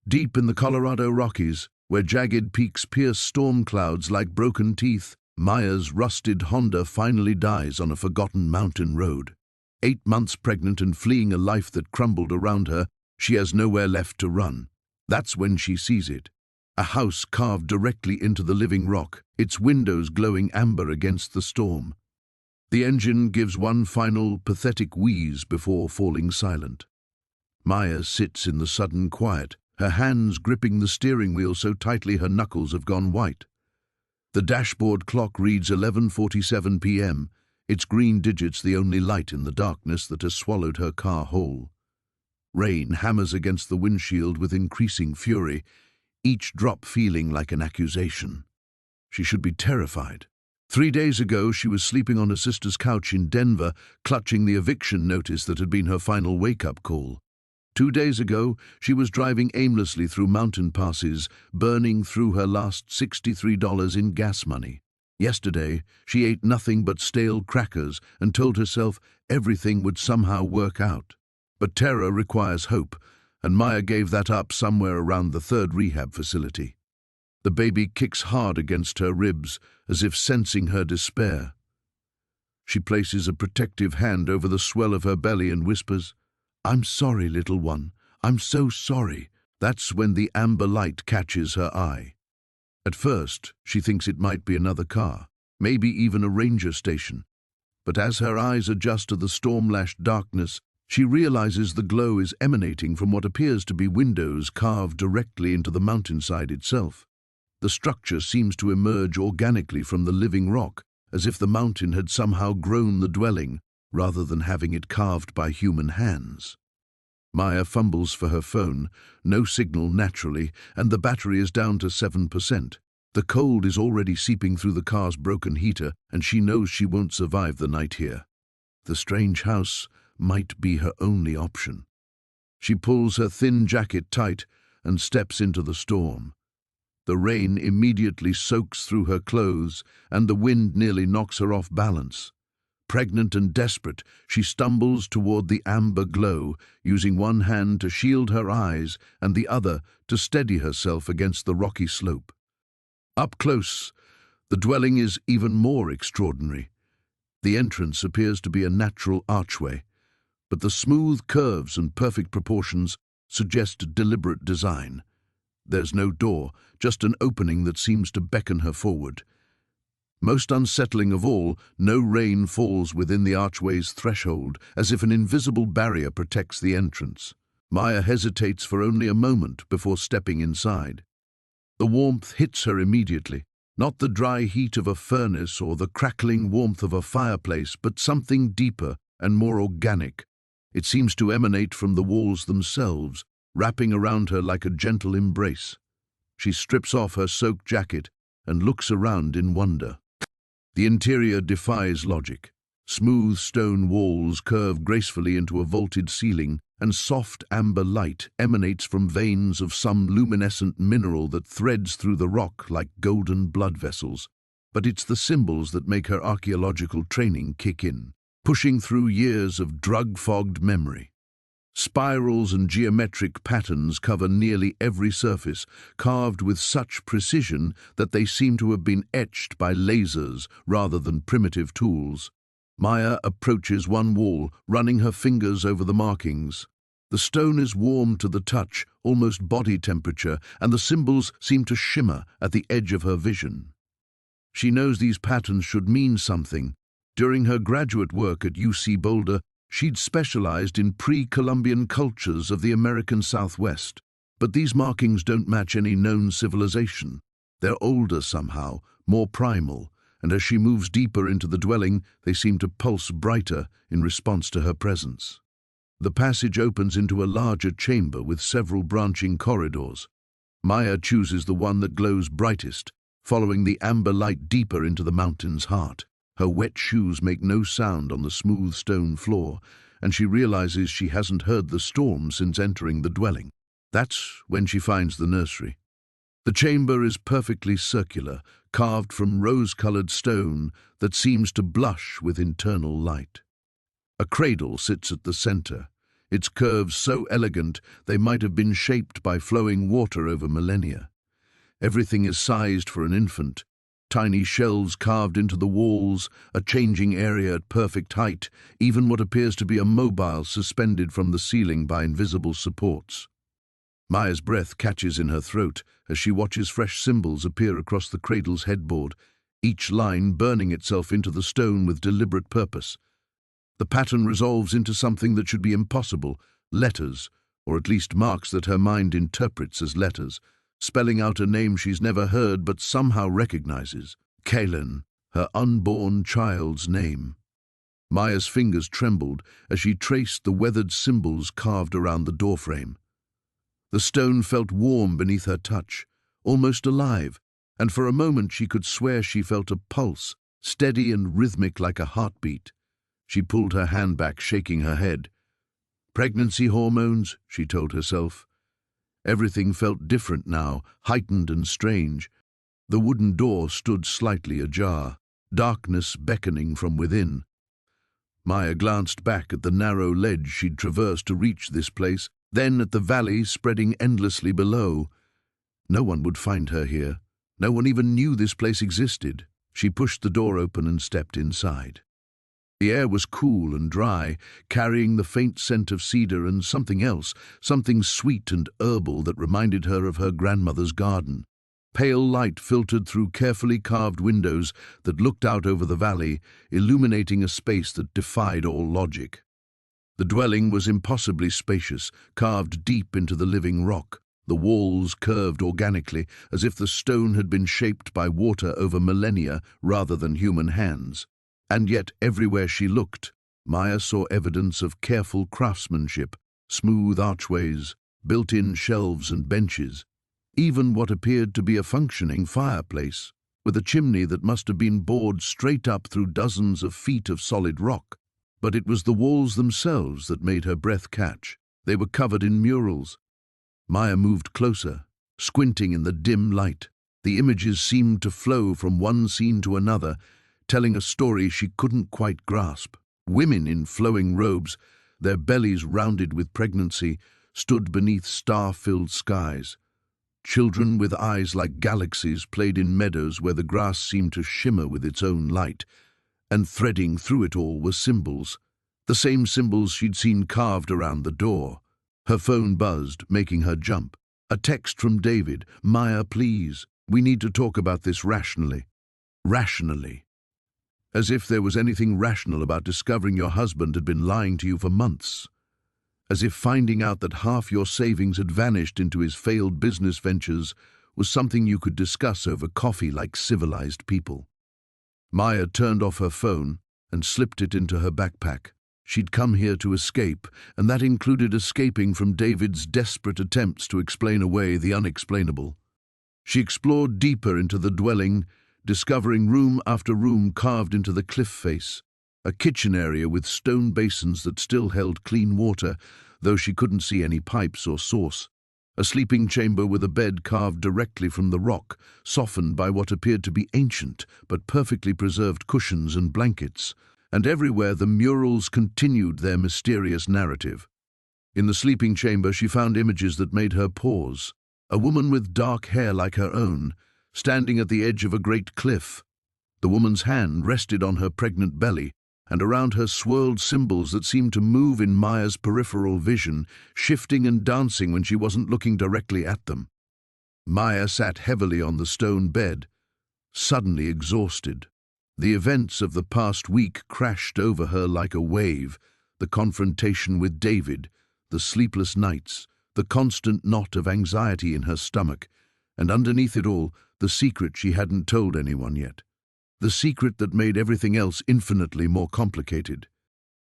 Deep in the Colorado Rockies, where jagged peaks pierce storm clouds like broken teeth, Maya's rusted Honda finally dies on a forgotten mountain road. 8 months pregnant and fleeing a life that crumbled around her, she has nowhere left to run. That's when she sees it. A house carved directly into the living rock, its windows glowing amber against the storm. The engine gives one final, pathetic wheeze before falling silent. Maya sits in the sudden quiet, her hands gripping the steering wheel so tightly her knuckles have gone white. The dashboard clock reads 11:47 p.m., its green digits the only light in the darkness that has swallowed her car whole. Rain hammers against the windshield with increasing fury, each drop feeling like an accusation. She should be terrified. 3 days ago, she was sleeping on her sister's couch in Denver, clutching the eviction notice that had been her final wake-up call. 2 days ago, she was driving aimlessly through mountain passes, burning through her last $63 in gas money. Yesterday, she ate nothing but stale crackers and told herself everything would somehow work out. But terror requires hope, and Maya gave that up somewhere around the 3rd rehab facility. The baby kicks hard against her ribs, as if sensing her despair. She places a protective hand over the swell of her belly and whispers, "I'm sorry, little one. I'm so sorry." That's when the amber light catches her eye. At first, she thinks it might be another car, maybe even a ranger station. But as her eyes adjust to the storm-lashed darkness, she realizes the glow is emanating from what appears to be windows carved directly into the mountainside itself. The structure seems to emerge organically from the living rock, as if the mountain had somehow grown the dwelling, rather than having it carved by human hands. Maya fumbles for her phone, no signal naturally, and the battery is down to 7%. The cold is already seeping through the car's broken heater, and she knows she won't survive the night here. The strange house might be her only option. She pulls her thin jacket tight and steps into the storm. The rain immediately soaks through her clothes, and the wind nearly knocks her off balance. Pregnant and desperate, she stumbles toward the amber glow, using one hand to shield her eyes and the other to steady herself against the rocky slope. Up close, the dwelling is even more extraordinary. The entrance appears to be a natural archway, but the smooth curves and perfect proportions suggest deliberate design. There's no door, just an opening that seems to beckon her forward. Most unsettling of all, no rain falls within the archway's threshold, as if an invisible barrier protects the entrance. Maya hesitates for only a moment before stepping inside. The warmth hits her immediately, not the dry heat of a furnace or the crackling warmth of a fireplace, but something deeper and more organic. It seems to emanate from the walls themselves, wrapping around her like a gentle embrace. She strips off her soaked jacket and looks around in wonder. The interior defies logic. Smooth stone walls curve gracefully into a vaulted ceiling, and soft amber light emanates from veins of some luminescent mineral that threads through the rock like golden blood vessels. But it's the symbols that make her archaeological training kick in, pushing through years of drug-fogged memory. Spirals and geometric patterns cover nearly every surface, carved with such precision that they seem to have been etched by lasers rather than primitive tools. Maya approaches one wall, running her fingers over the markings. The stone is warm to the touch, almost body temperature, and the symbols seem to shimmer at the edge of her vision. She knows these patterns should mean something. During her graduate work at UC Boulder, she'd specialized in pre-Columbian cultures of the American Southwest. But these markings don't match any known civilization. They're older somehow, more primal, and as she moves deeper into the dwelling, they seem to pulse brighter in response to her presence. The passage opens into a larger chamber with several branching corridors. Maya chooses the one that glows brightest, following the amber light deeper into the mountain's heart. Her wet shoes make no sound on the smooth stone floor, and she realizes she hasn't heard the storm since entering the dwelling. That's when she finds the nursery. The chamber is perfectly circular, carved from rose-colored stone that seems to blush with internal light. A cradle sits at the center, its curves so elegant they might have been shaped by flowing water over millennia. Everything is sized for an infant. Tiny shelves carved into the walls, a changing area at perfect height, even what appears to be a mobile suspended from the ceiling by invisible supports. Maya's breath catches in her throat as she watches fresh symbols appear across the cradle's headboard, each line burning itself into the stone with deliberate purpose. The pattern resolves into something that should be impossible, letters, or at least marks that her mind interprets as letters, spelling out a name she's never heard but somehow recognizes. Kaylin, her unborn child's name. Maya's fingers trembled as she traced the weathered symbols carved around the doorframe. The stone felt warm beneath her touch, almost alive, and for a moment she could swear she felt a pulse, steady and rhythmic like a heartbeat. She pulled her hand back, shaking her head. Pregnancy hormones, she told herself. Everything felt different now, heightened and strange. The wooden door stood slightly ajar, darkness beckoning from within. Maya glanced back at the narrow ledge she'd traversed to reach this place, then at the valley spreading endlessly below. No one would find her here. No one even knew this place existed. She pushed the door open and stepped inside. The air was cool and dry, carrying the faint scent of cedar and something else, something sweet and herbal that reminded her of her grandmother's garden. Pale light filtered through carefully carved windows that looked out over the valley, illuminating a space that defied all logic. The dwelling was impossibly spacious, carved deep into the living rock. The walls curved organically, as if the stone had been shaped by water over millennia rather than human hands. And yet everywhere she looked, Maya saw evidence of careful craftsmanship, smooth archways, built-in shelves and benches, even what appeared to be a functioning fireplace, with a chimney that must have been bored straight up through dozens of feet of solid rock. But it was the walls themselves that made her breath catch. They were covered in murals. Maya moved closer, squinting in the dim light. The images seemed to flow from one scene to another, telling a story she couldn't quite grasp. Women in flowing robes, their bellies rounded with pregnancy, stood beneath star-filled skies. Children with eyes like galaxies played in meadows where the grass seemed to shimmer with its own light. And threading through it all were symbols, the same symbols she'd seen carved around the door. Her phone buzzed, making her jump. A text from David. "Maya, please. We need to talk about this rationally." Rationally. As if there was anything rational about discovering your husband had been lying to you for months. As if finding out that half your savings had vanished into his failed business ventures was something you could discuss over coffee like civilized people. Maya turned off her phone and slipped it into her backpack. She'd come here to escape, and that included escaping from David's desperate attempts to explain away the unexplainable. She explored deeper into the dwelling, discovering room after room carved into the cliff face, a kitchen area with stone basins that still held clean water, though she couldn't see any pipes or source. A sleeping chamber with a bed carved directly from the rock, softened by what appeared to be ancient but perfectly preserved cushions and blankets, and everywhere the murals continued their mysterious narrative. In the sleeping chamber she found images that made her pause. A woman with dark hair like her own, standing at the edge of a great cliff. The woman's hand rested on her pregnant belly, and around her swirled symbols that seemed to move in Maya's peripheral vision, shifting and dancing when she wasn't looking directly at them. Maya sat heavily on the stone bed, suddenly exhausted. The events of the past week crashed over her like a wave, the confrontation with David, the sleepless nights, the constant knot of anxiety in her stomach, and underneath it all, the secret she hadn't told anyone yet. The secret that made everything else infinitely more complicated.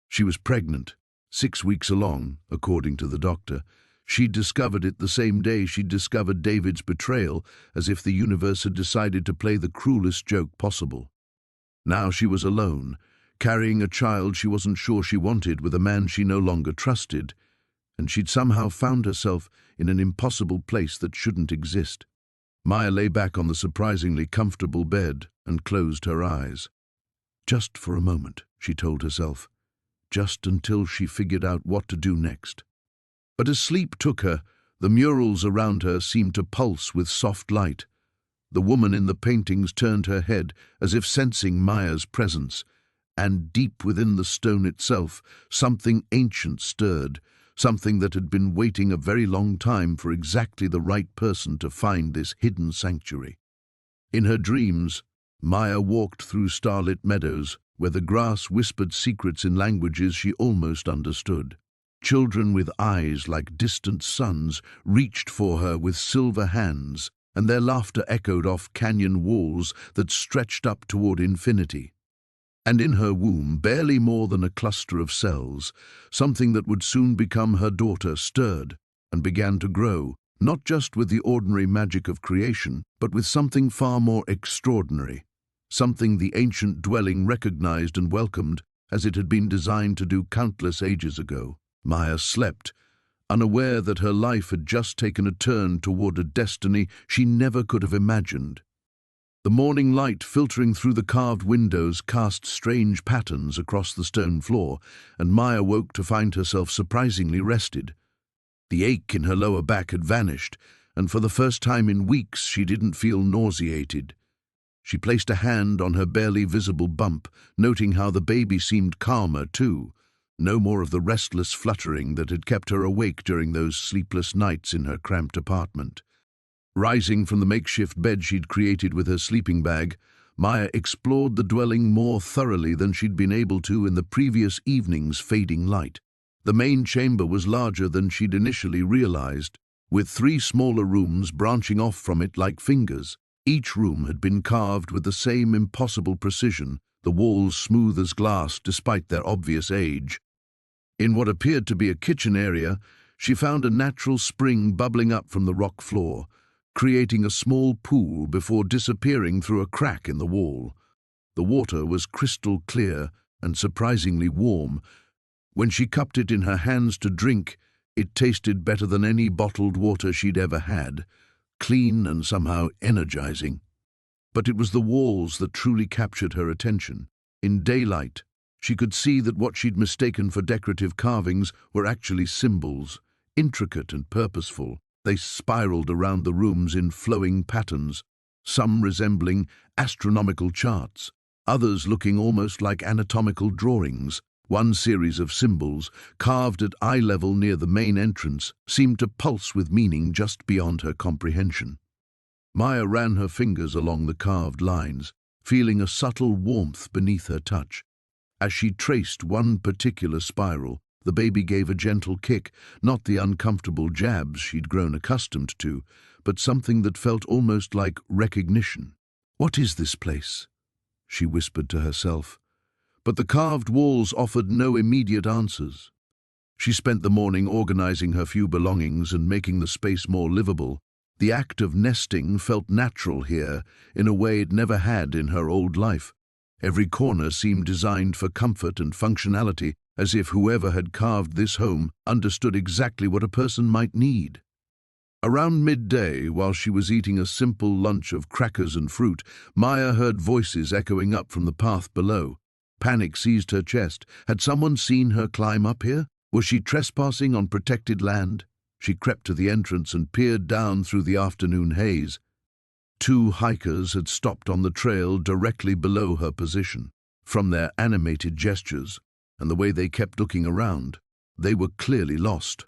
She was pregnant, 6 weeks along, according to the doctor. She'd discovered it the same day she'd discovered David's betrayal, as if the universe had decided to play the cruelest joke possible. Now she was alone, carrying a child she wasn't sure she wanted with a man she no longer trusted, and she'd somehow found herself in an impossible place that shouldn't exist. Maya lay back on the surprisingly comfortable bed and closed her eyes. Just for a moment, she told herself. Just until she figured out what to do next. But as sleep took her, the murals around her seemed to pulse with soft light. The woman in the paintings turned her head as if sensing Maya's presence, and deep within the stone itself, something ancient stirred, something that had been waiting a very long time for exactly the right person to find this hidden sanctuary. In her dreams, Maya walked through starlit meadows where the grass whispered secrets in languages she almost understood. Children with eyes like distant suns reached for her with silver hands, and their laughter echoed off canyon walls that stretched up toward infinity. And in her womb, barely more than a cluster of cells, something that would soon become her daughter stirred and began to grow, not just with the ordinary magic of creation, but with something far more extraordinary, something the ancient dwelling recognized and welcomed as it had been designed to do countless ages ago. Maya slept, unaware that her life had just taken a turn toward a destiny she never could have imagined. The morning light filtering through the carved windows cast strange patterns across the stone floor, and Maya woke to find herself surprisingly rested. The ache in her lower back had vanished, and for the first time in weeks she didn't feel nauseated. She placed a hand on her barely visible bump, noting how the baby seemed calmer too. No more of the restless fluttering that had kept her awake during those sleepless nights in her cramped apartment. Rising from the makeshift bed she'd created with her sleeping bag, Maya explored the dwelling more thoroughly than she'd been able to in the previous evening's fading light. The main chamber was larger than she'd initially realized, with 3 smaller rooms branching off from it like fingers. Each room had been carved with the same impossible precision, the walls smooth as glass despite their obvious age. In what appeared to be a kitchen area, she found a natural spring bubbling up from the rock floor, creating a small pool before disappearing through a crack in the wall. The water was crystal clear and surprisingly warm. When she cupped it in her hands to drink, it tasted better than any bottled water she'd ever had, clean and somehow energizing. But it was the walls that truly captured her attention. In daylight, she could see that what she'd mistaken for decorative carvings were actually symbols, intricate and purposeful. They spiraled around the rooms in flowing patterns, some resembling astronomical charts, others looking almost like anatomical drawings. One series of symbols, carved at eye level near the main entrance, seemed to pulse with meaning just beyond her comprehension. Maya ran her fingers along the carved lines, feeling a subtle warmth beneath her touch. As she traced one particular spiral, the baby gave a gentle kick, not the uncomfortable jabs she'd grown accustomed to, but something that felt almost like recognition. "What is this place?" she whispered to herself. But the carved walls offered no immediate answers. She spent the morning organizing her few belongings and making the space more livable. The act of nesting felt natural here, in a way it never had in her old life. Every corner seemed designed for comfort and functionality, as if whoever had carved this home understood exactly what a person might need. Around midday, while she was eating a simple lunch of crackers and fruit, Maya heard voices echoing up from the path below. Panic seized her chest. Had someone seen her climb up here? Was she trespassing on protected land? She crept to the entrance and peered down through the afternoon haze. 2 hikers had stopped on the trail directly below her position. From their animated gestures and the way they kept looking around, they were clearly lost.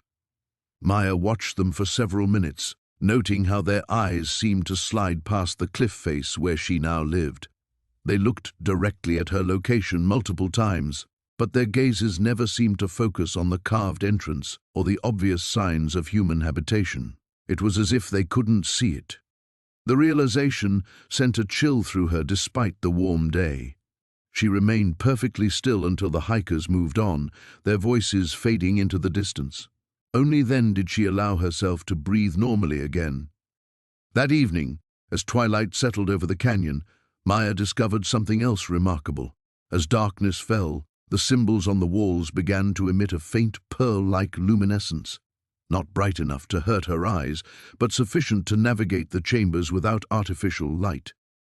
Maya watched them for several minutes, noting how their eyes seemed to slide past the cliff face where she now lived. They looked directly at her location multiple times, but their gazes never seemed to focus on the carved entrance or the obvious signs of human habitation. It was as if they couldn't see it. The realization sent a chill through her despite the warm day. She remained perfectly still until the hikers moved on, their voices fading into the distance. Only then did she allow herself to breathe normally again. That evening, as twilight settled over the canyon, Maya discovered something else remarkable. As darkness fell, the symbols on the walls began to emit a faint pearl-like luminescence. Not bright enough to hurt her eyes, but sufficient to navigate the chambers without artificial light.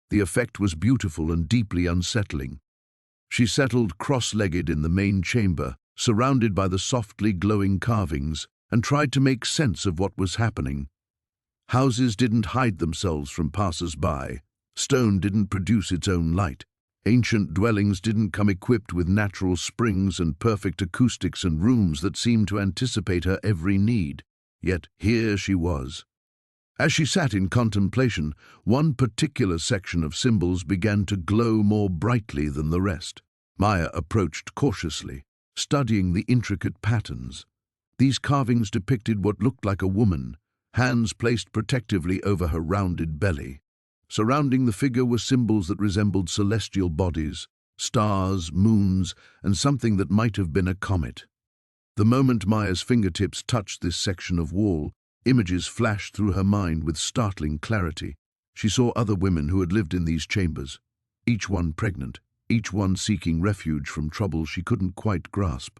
The effect was beautiful and deeply unsettling. She settled cross-legged in the main chamber, surrounded by the softly glowing carvings, and tried to make sense of what was happening. Houses didn't hide themselves from passers-by. Stone didn't produce its own light. Ancient dwellings didn't come equipped with natural springs and perfect acoustics and rooms that seemed to anticipate her every need. Yet here she was. As she sat in contemplation, one particular section of symbols began to glow more brightly than the rest. Maya approached cautiously, studying the intricate patterns. Ththese carvings depicted what looked like a woman, hands placed protectively over her rounded belly. Surrounding the figure were symbols that resembled celestial bodies, stars, moons, and something that might have been a comet. The moment Maya's fingertips touched this section of wall, images flashed through her mind with startling clarity. She saw other women who had lived in these chambers, each one pregnant, each one seeking refuge from trouble she couldn't quite grasp.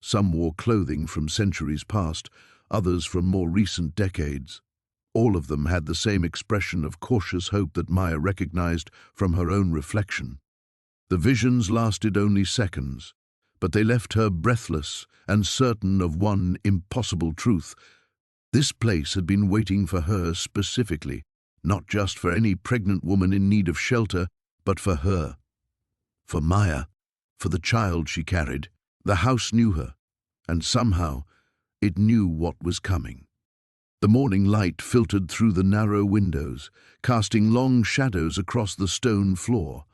Some wore clothing from centuries past, others from more recent decades. All of them had the same expression of cautious hope that Maya recognized from her own reflection. The visions lasted only seconds, but they left her breathless and certain of one impossible truth. This place had been waiting for her specifically, not just for any pregnant woman in need of shelter, but for her. For Maya, for the child she carried. The house knew her, and somehow it knew what was coming. The morning light filtered through the narrow windows, casting long shadows across the stone floor.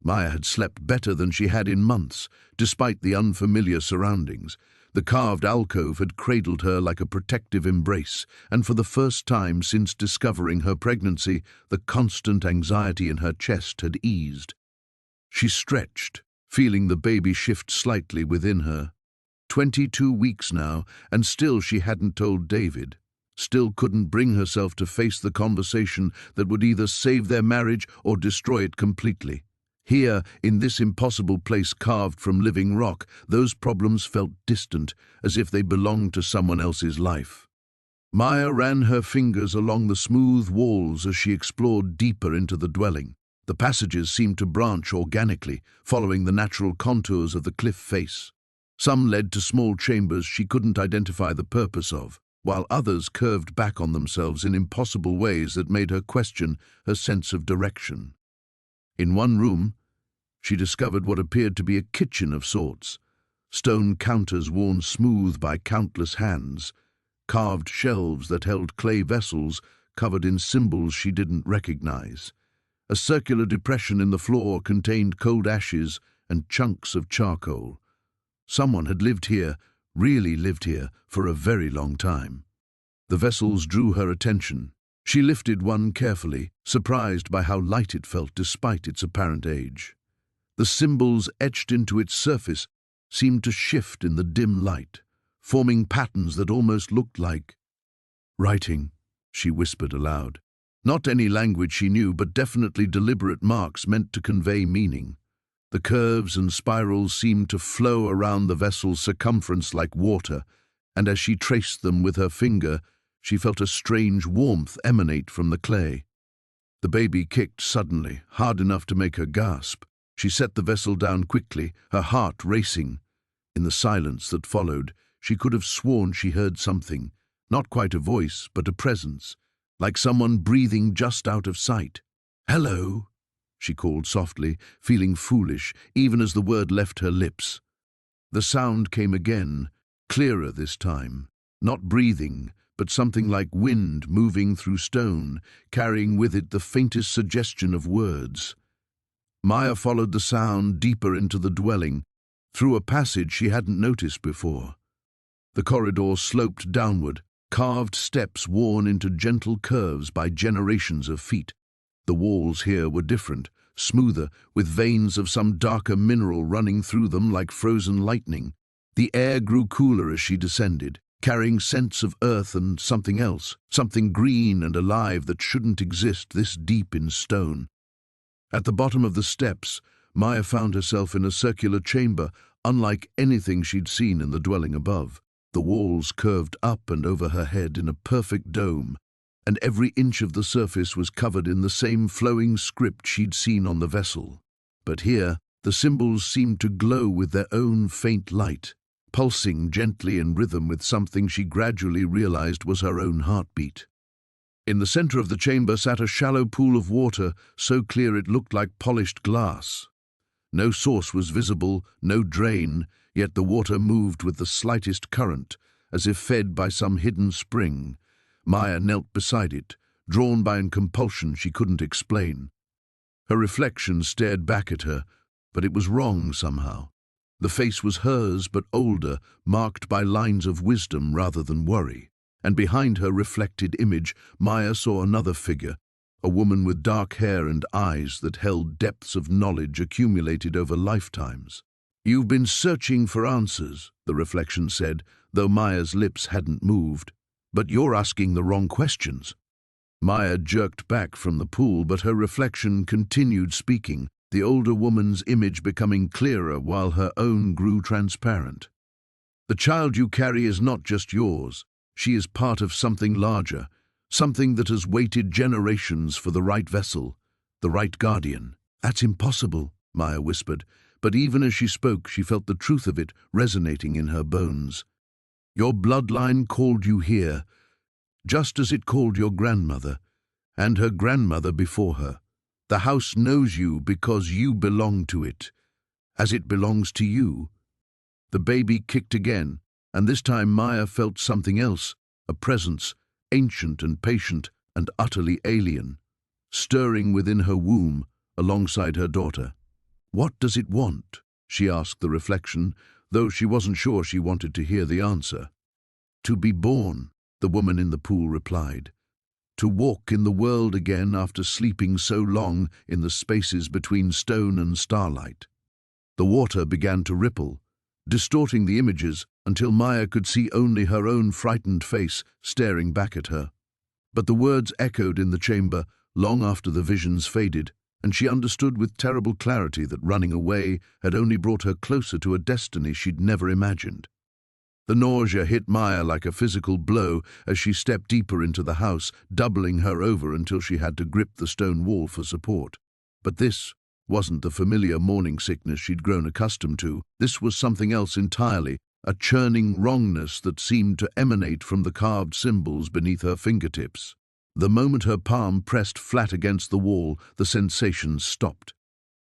Maya had slept better than she had in months, despite the unfamiliar surroundings. The carved alcove had cradled her like a protective embrace, and for the first time since discovering her pregnancy, the constant anxiety in her chest had eased. She stretched, feeling the baby shift slightly within her. 22 weeks now, and still she hadn't told David. Still couldn't bring herself to face the conversation that would either save their marriage or destroy it completely. Here, in this impossible place carved from living rock, those problems felt distant, as if they belonged to someone else's life. Maya ran her fingers along the smooth walls as she explored deeper into the dwelling. The passages seemed to branch organically, following the natural contours of the cliff face. Some led to small chambers she couldn't identify the purpose of, while others curved back on themselves in impossible ways that made her question her sense of direction. In one room, she discovered what appeared to be a kitchen of sorts. Stone counters worn smooth by countless hands, carved shelves that held clay vessels covered in symbols she didn't recognize. A circular depression in the floor contained cold ashes and chunks of charcoal. Someone had lived here, really lived here, for a very long time. The vessels drew her attention. She lifted one carefully, surprised by how light it felt despite its apparent age. The symbols etched into its surface seemed to shift in the dim light, forming patterns that almost looked like writing, she whispered aloud. Not any language she knew, but definitely deliberate marks meant to convey meaning. The curves and spirals seemed to flow around the vessel's circumference like water, and as she traced them with her finger, she felt a strange warmth emanate from the clay. The baby kicked suddenly, hard enough to make her gasp. She set the vessel down quickly, her heart racing. In the silence that followed, she could have sworn she heard something, not quite a voice, but a presence, like someone breathing just out of sight. "Hello," she called softly, feeling foolish, even as the word left her lips. The sound came again, clearer this time, not breathing, but something like wind moving through stone, carrying with it the faintest suggestion of words. Maya followed the sound deeper into the dwelling, through a passage she hadn't noticed before. The corridor sloped downward, carved steps worn into gentle curves by generations of feet. The walls here were different, smoother, with veins of some darker mineral running through them like frozen lightning. The air grew cooler as she descended, carrying scents of earth and something else, something green and alive that shouldn't exist this deep in stone. At the bottom of the steps, Maya found herself in a circular chamber, unlike anything she'd seen in the dwelling above. The walls curved up and over her head in a perfect dome, and every inch of the surface was covered in the same flowing script she'd seen on the vessel. But here, the symbols seemed to glow with their own faint light, pulsing gently in rhythm with something she gradually realized was her own heartbeat. In the center of the chamber sat a shallow pool of water, so clear it looked like polished glass. No source was visible, no drain, yet the water moved with the slightest current, as if fed by some hidden spring. Maya knelt beside it, drawn by a compulsion she couldn't explain. Her reflection stared back at her, but it was wrong somehow. The face was hers, but older, marked by lines of wisdom rather than worry. And behind her reflected image, Maya saw another figure, a woman with dark hair and eyes that held depths of knowledge accumulated over lifetimes. "You've been searching for answers," the reflection said, though Maya's lips hadn't moved. "But you're asking the wrong questions." Maya jerked back from the pool, but her reflection continued speaking, the older woman's image becoming clearer while her own grew transparent. "The child you carry is not just yours. She is part of something larger, something that has waited generations for the right vessel, the right guardian." "That's impossible," Maya whispered, but even as she spoke, she felt the truth of it resonating in her bones. "Your bloodline called you here, just as it called your grandmother, and her grandmother before her. The house knows you because you belong to it, as it belongs to you." The baby kicked again, and this time Maya felt something else, a presence, ancient and patient and utterly alien, stirring within her womb alongside her daughter. "What does it want?" she asked the reflection, though she wasn't sure she wanted to hear the answer. "To be born," the woman in the pool replied. "To walk in the world again after sleeping so long in the spaces between stone and starlight." The water began to ripple, distorting the images until Maya could see only her own frightened face staring back at her. But the words echoed in the chamber long after the visions faded, and she understood with terrible clarity that running away had only brought her closer to a destiny she'd never imagined. The nausea hit Maya like a physical blow as she stepped deeper into the house, doubling her over until she had to grip the stone wall for support. But this wasn't the familiar morning sickness she'd grown accustomed to. This was something else entirely, a churning wrongness that seemed to emanate from the carved symbols beneath her fingertips. The moment her palm pressed flat against the wall, the sensation stopped.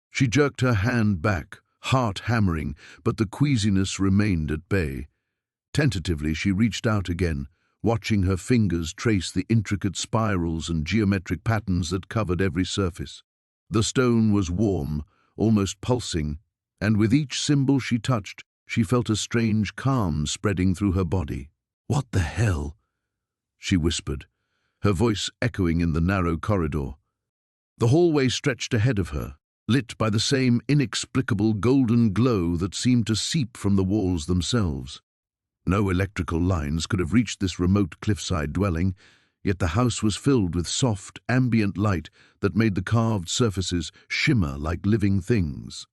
She jerked her hand back, heart hammering, but the queasiness remained at bay. Tentatively, she reached out again, watching her fingers trace the intricate spirals and geometric patterns that covered every surface. The stone was warm, almost pulsing, and with each symbol she touched, she felt a strange calm spreading through her body. "What the hell?" she whispered, her voice echoing in the narrow corridor. The hallway stretched ahead of her, lit by the same inexplicable golden glow that seemed to seep from the walls themselves. No electrical lines could have reached this remote cliffside dwelling, yet the house was filled with soft, ambient light that made the carved surfaces shimmer like living things.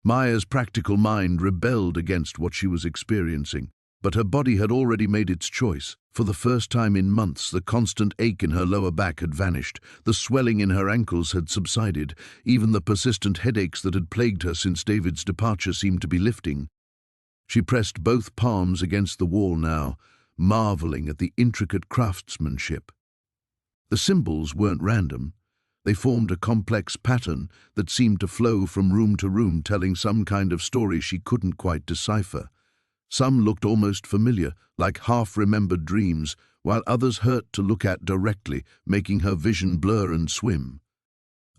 Maya's practical mind rebelled against what she was experiencing, but her body had already made its choice. For the first time in months, the constant ache in her lower back had vanished, the swelling in her ankles had subsided, even the persistent headaches that had plagued her since David's departure seemed to be lifting. She pressed both palms against the wall now, marveling at the intricate craftsmanship. The symbols weren't random. They formed a complex pattern that seemed to flow from room to room, telling some kind of story she couldn't quite decipher. Some looked almost familiar, like half-remembered dreams, while others hurt to look at directly, making her vision blur and swim.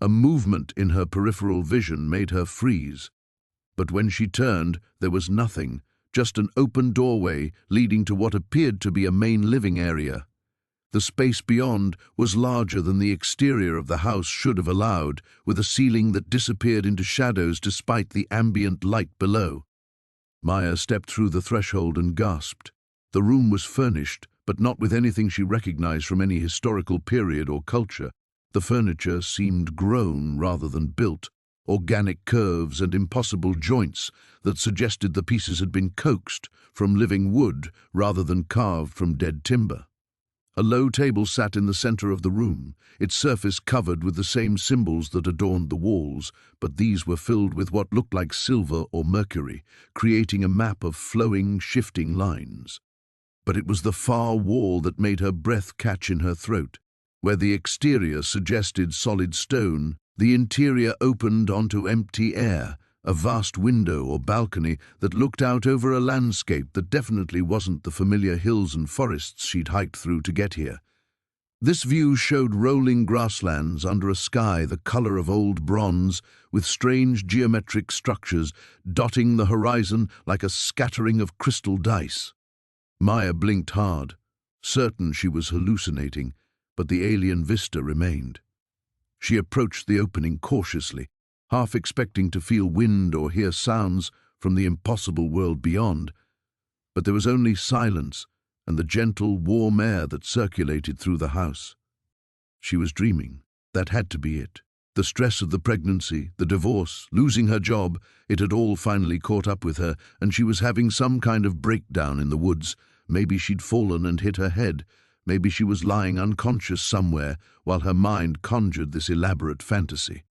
A movement in her peripheral vision made her freeze. But when she turned, there was nothing, just an open doorway leading to what appeared to be a main living area. The space beyond was larger than the exterior of the house should have allowed, with a ceiling that disappeared into shadows despite the ambient light below. Maya stepped through the threshold and gasped. The room was furnished, but not with anything she recognized from any historical period or culture. The furniture seemed grown rather than built, organic curves and impossible joints that suggested the pieces had been coaxed from living wood rather than carved from dead timber. A low table sat in the center of the room, its surface covered with the same symbols that adorned the walls, but these were filled with what looked like silver or mercury, creating a map of flowing, shifting lines. But it was the far wall that made her breath catch in her throat. Where the exterior suggested solid stone, the interior opened onto empty air, a vast window or balcony that looked out over a landscape that definitely wasn't the familiar hills and forests she'd hiked through to get here. This view showed rolling grasslands under a sky the color of old bronze, with strange geometric structures dotting the horizon like a scattering of crystal dice. Maya blinked hard, certain she was hallucinating, but the alien vista remained. She approached the opening cautiously, half expecting to feel wind or hear sounds from the impossible world beyond. But there was only silence and the gentle, warm air that circulated through the house. She was dreaming. That had to be it. The stress of the pregnancy, the divorce, losing her job, it had all finally caught up with her, and she was having some kind of breakdown in the woods. Maybe she'd fallen and hit her head. Maybe she was lying unconscious somewhere while her mind conjured this elaborate fantasy.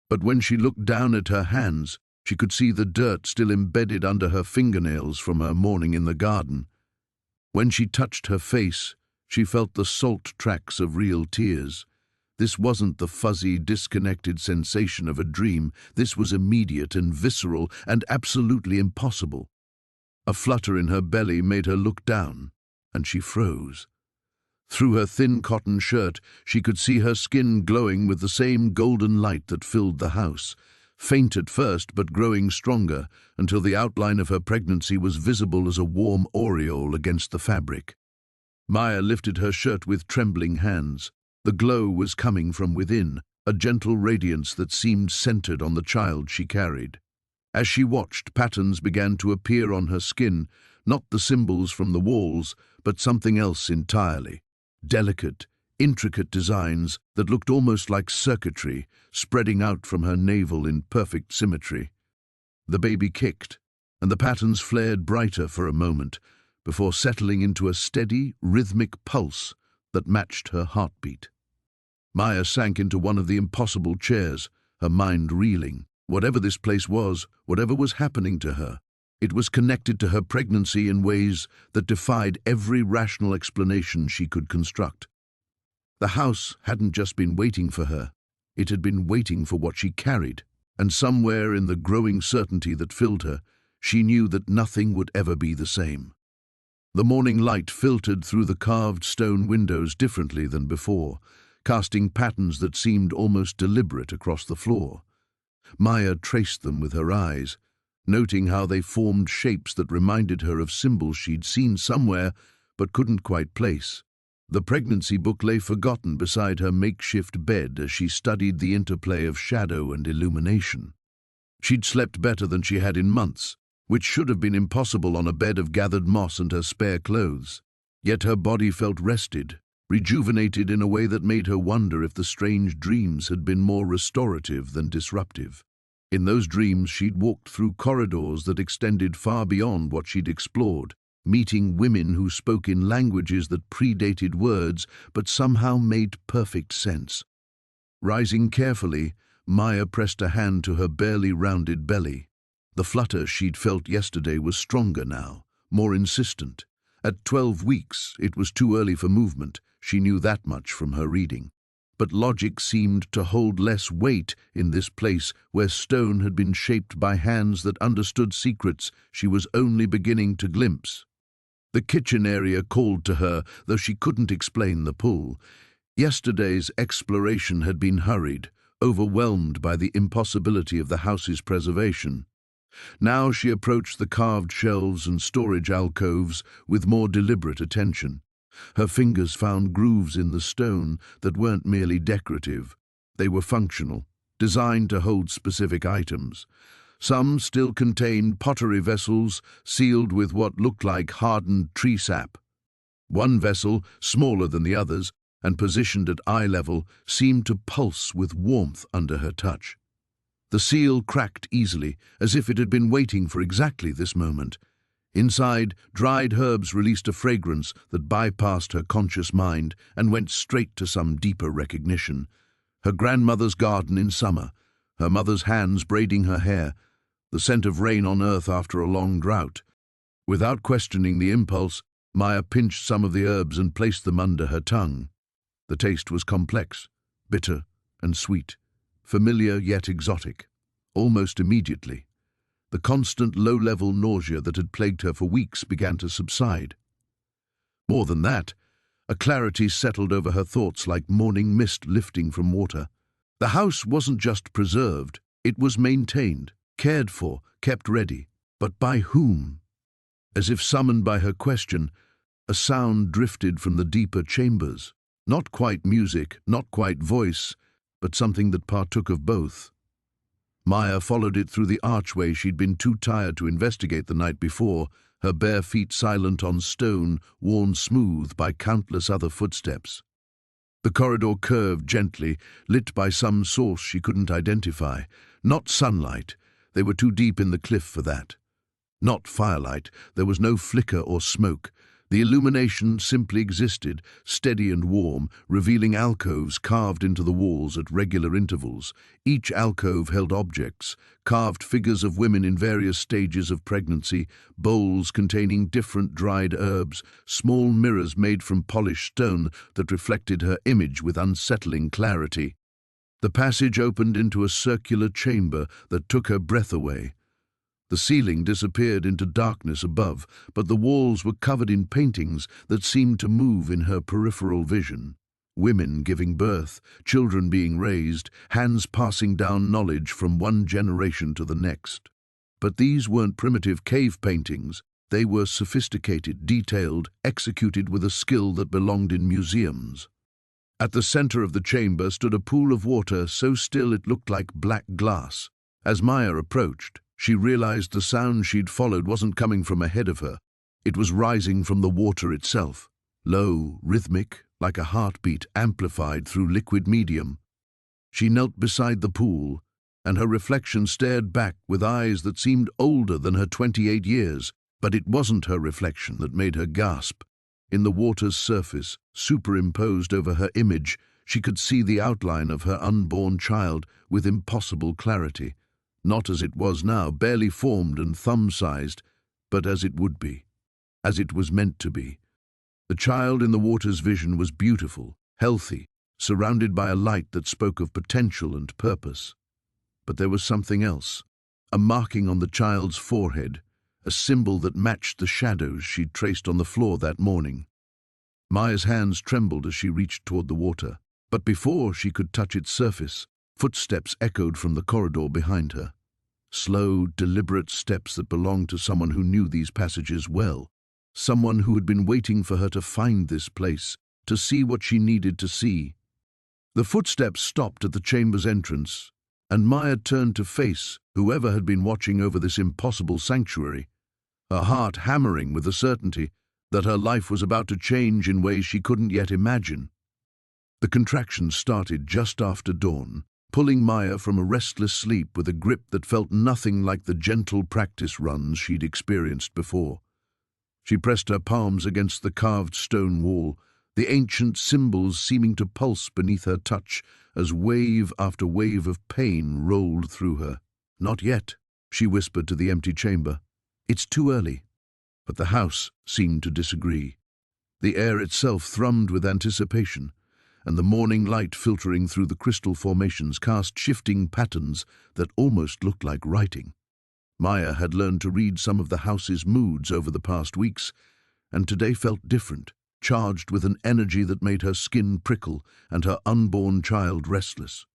But when she looked down at her hands, she could see the dirt still embedded under her fingernails from her morning in the garden. When she touched her face, she felt the salt tracks of real tears. This wasn't the fuzzy, disconnected sensation of a dream. This was immediate and visceral and absolutely impossible. A flutter in her belly made her look down, and she froze. Through her thin cotton shirt, she could see her skin glowing with the same golden light that filled the house, faint at first but growing stronger until the outline of her pregnancy was visible as a warm aureole against the fabric. Maya lifted her shirt with trembling hands. The glow was coming from within, a gentle radiance that seemed centered on the child she carried. As she watched, patterns began to appear on her skin, not the symbols from the walls, but something else entirely. Delicate, intricate designs that looked almost like circuitry spreading out from her navel in perfect symmetry. The baby kicked, and the patterns flared brighter for a moment before settling into a steady, rhythmic pulse that matched her heartbeat. Maya sank into one of the impossible chairs, her mind reeling. Whatever this place was, whatever was happening to her, it was connected to her pregnancy in ways that defied every rational explanation she could construct. The house hadn't just been waiting for her, it had been waiting for what she carried, and somewhere in the growing certainty that filled her, she knew that nothing would ever be the same. The morning light filtered through the carved stone windows differently than before, casting patterns that seemed almost deliberate across the floor. Maya traced them with her eyes, noting how they formed shapes that reminded her of symbols she'd seen somewhere but couldn't quite place. The pregnancy book lay forgotten beside her makeshift bed as she studied the interplay of shadow and illumination. She'd slept better than she had in months, which should have been impossible on a bed of gathered moss and her spare clothes. Yet her body felt rested, rejuvenated in a way that made her wonder if the strange dreams had been more restorative than disruptive. In those dreams, she'd walked through corridors that extended far beyond what she'd explored, meeting women who spoke in languages that predated words but somehow made perfect sense. Rising carefully, Maya pressed a hand to her barely rounded belly. The flutter she'd felt yesterday was stronger now, more insistent. At 12 weeks, it was too early for movement. She knew that much from her reading. But logic seemed to hold less weight in this place where stone had been shaped by hands that understood secrets she was only beginning to glimpse. The kitchen area called to her, though she couldn't explain the pull. Yesterday's exploration had been hurried, overwhelmed by the impossibility of the house's preservation. Now she approached the carved shelves and storage alcoves with more deliberate attention. Her fingers found grooves in the stone that weren't merely decorative. They were functional, designed to hold specific items. Some still contained pottery vessels sealed with what looked like hardened tree sap. One vessel, smaller than the others and positioned at eye level, seemed to pulse with warmth under her touch. The seal cracked easily, as if it had been waiting for exactly this moment. Inside, dried herbs released a fragrance that bypassed her conscious mind and went straight to some deeper recognition. Her grandmother's garden in summer, her mother's hands braiding her hair, the scent of rain on earth after a long drought. Without questioning the impulse, Maya pinched some of the herbs and placed them under her tongue. The taste was complex, bitter and sweet, familiar yet exotic. Almost immediately, the constant low-level nausea that had plagued her for weeks began to subside. More than that, a clarity settled over her thoughts like morning mist lifting from water. The house wasn't just preserved, it was maintained, cared for, kept ready. But by whom? As if summoned by her question, a sound drifted from the deeper chambers. Not quite music, not quite voice, but something that partook of both. Maya followed it through the archway she'd been too tired to investigate the night before, her bare feet silent on stone, worn smooth by countless other footsteps. The corridor curved gently, lit by some source she couldn't identify. Not sunlight, they were too deep in the cliff for that. Not firelight, there was no flicker or smoke. The illumination simply existed, steady and warm, revealing alcoves carved into the walls at regular intervals. Each alcove held objects, carved figures of women in various stages of pregnancy, bowls containing different dried herbs, small mirrors made from polished stone that reflected her image with unsettling clarity. The passage opened into a circular chamber that took her breath away. The ceiling disappeared into darkness above, but the walls were covered in paintings that seemed to move in her peripheral vision. Women giving birth, children being raised, hands passing down knowledge from one generation to the next. But these weren't primitive cave paintings. They were sophisticated, detailed, executed with a skill that belonged in museums. At the center of the chamber stood a pool of water so still it looked like black glass. As Maya approached, she realized the sound she'd followed wasn't coming from ahead of her. It was rising from the water itself, low, rhythmic, like a heartbeat amplified through liquid medium. She knelt beside the pool, and her reflection stared back with eyes that seemed older than her 28 years. But it wasn't her reflection that made her gasp. In the water's surface, superimposed over her image, she could see the outline of her unborn child with impossible clarity. Not as it was now, barely formed and thumb-sized, but as it would be, as it was meant to be. The child in the water's vision was beautiful, healthy, surrounded by a light that spoke of potential and purpose. But there was something else, a marking on the child's forehead, a symbol that matched the shadows she'd traced on the floor that morning. Maya's hands trembled as she reached toward the water, but before she could touch its surface, footsteps echoed from the corridor behind her. Slow, deliberate steps that belonged to someone who knew these passages well, someone who had been waiting for her to find this place, to see what she needed to see. The footsteps stopped at the chamber's entrance, and Maya turned to face whoever had been watching over this impossible sanctuary, her heart hammering with the certainty that her life was about to change in ways she couldn't yet imagine. The contractions started just after dawn, pulling Maya from a restless sleep with a grip that felt nothing like the gentle practice runs she'd experienced before. She pressed her palms against the carved stone wall, the ancient symbols seeming to pulse beneath her touch as wave after wave of pain rolled through her. "Not yet," she whispered to the empty chamber. "It's too early." But the house seemed to disagree. The air itself thrummed with anticipation, and the morning light filtering through the crystal formations cast shifting patterns that almost looked like writing. Maya had learned to read some of the house's moods over the past weeks, and today felt different, charged with an energy that made her skin prickle and her unborn child restless.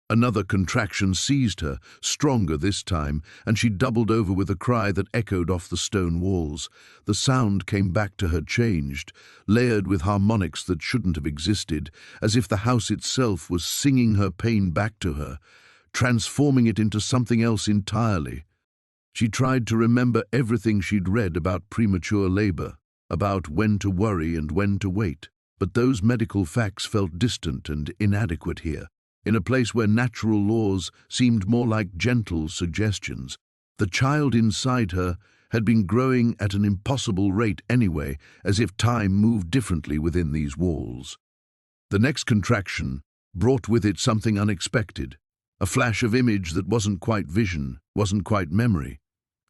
Another contraction seized her, stronger this time, and she doubled over with a cry that echoed off the stone walls. The sound came back to her changed, layered with harmonics that shouldn't have existed, as if the house itself was singing her pain back to her, transforming it into something else entirely. She tried to remember everything she'd read about premature labor, about when to worry and when to wait, but those medical facts felt distant and inadequate here. In a place where natural laws seemed more like gentle suggestions, the child inside her had been growing at an impossible rate anyway, as if time moved differently within these walls. The next contraction brought with it something unexpected, a flash of image that wasn't quite vision, wasn't quite memory.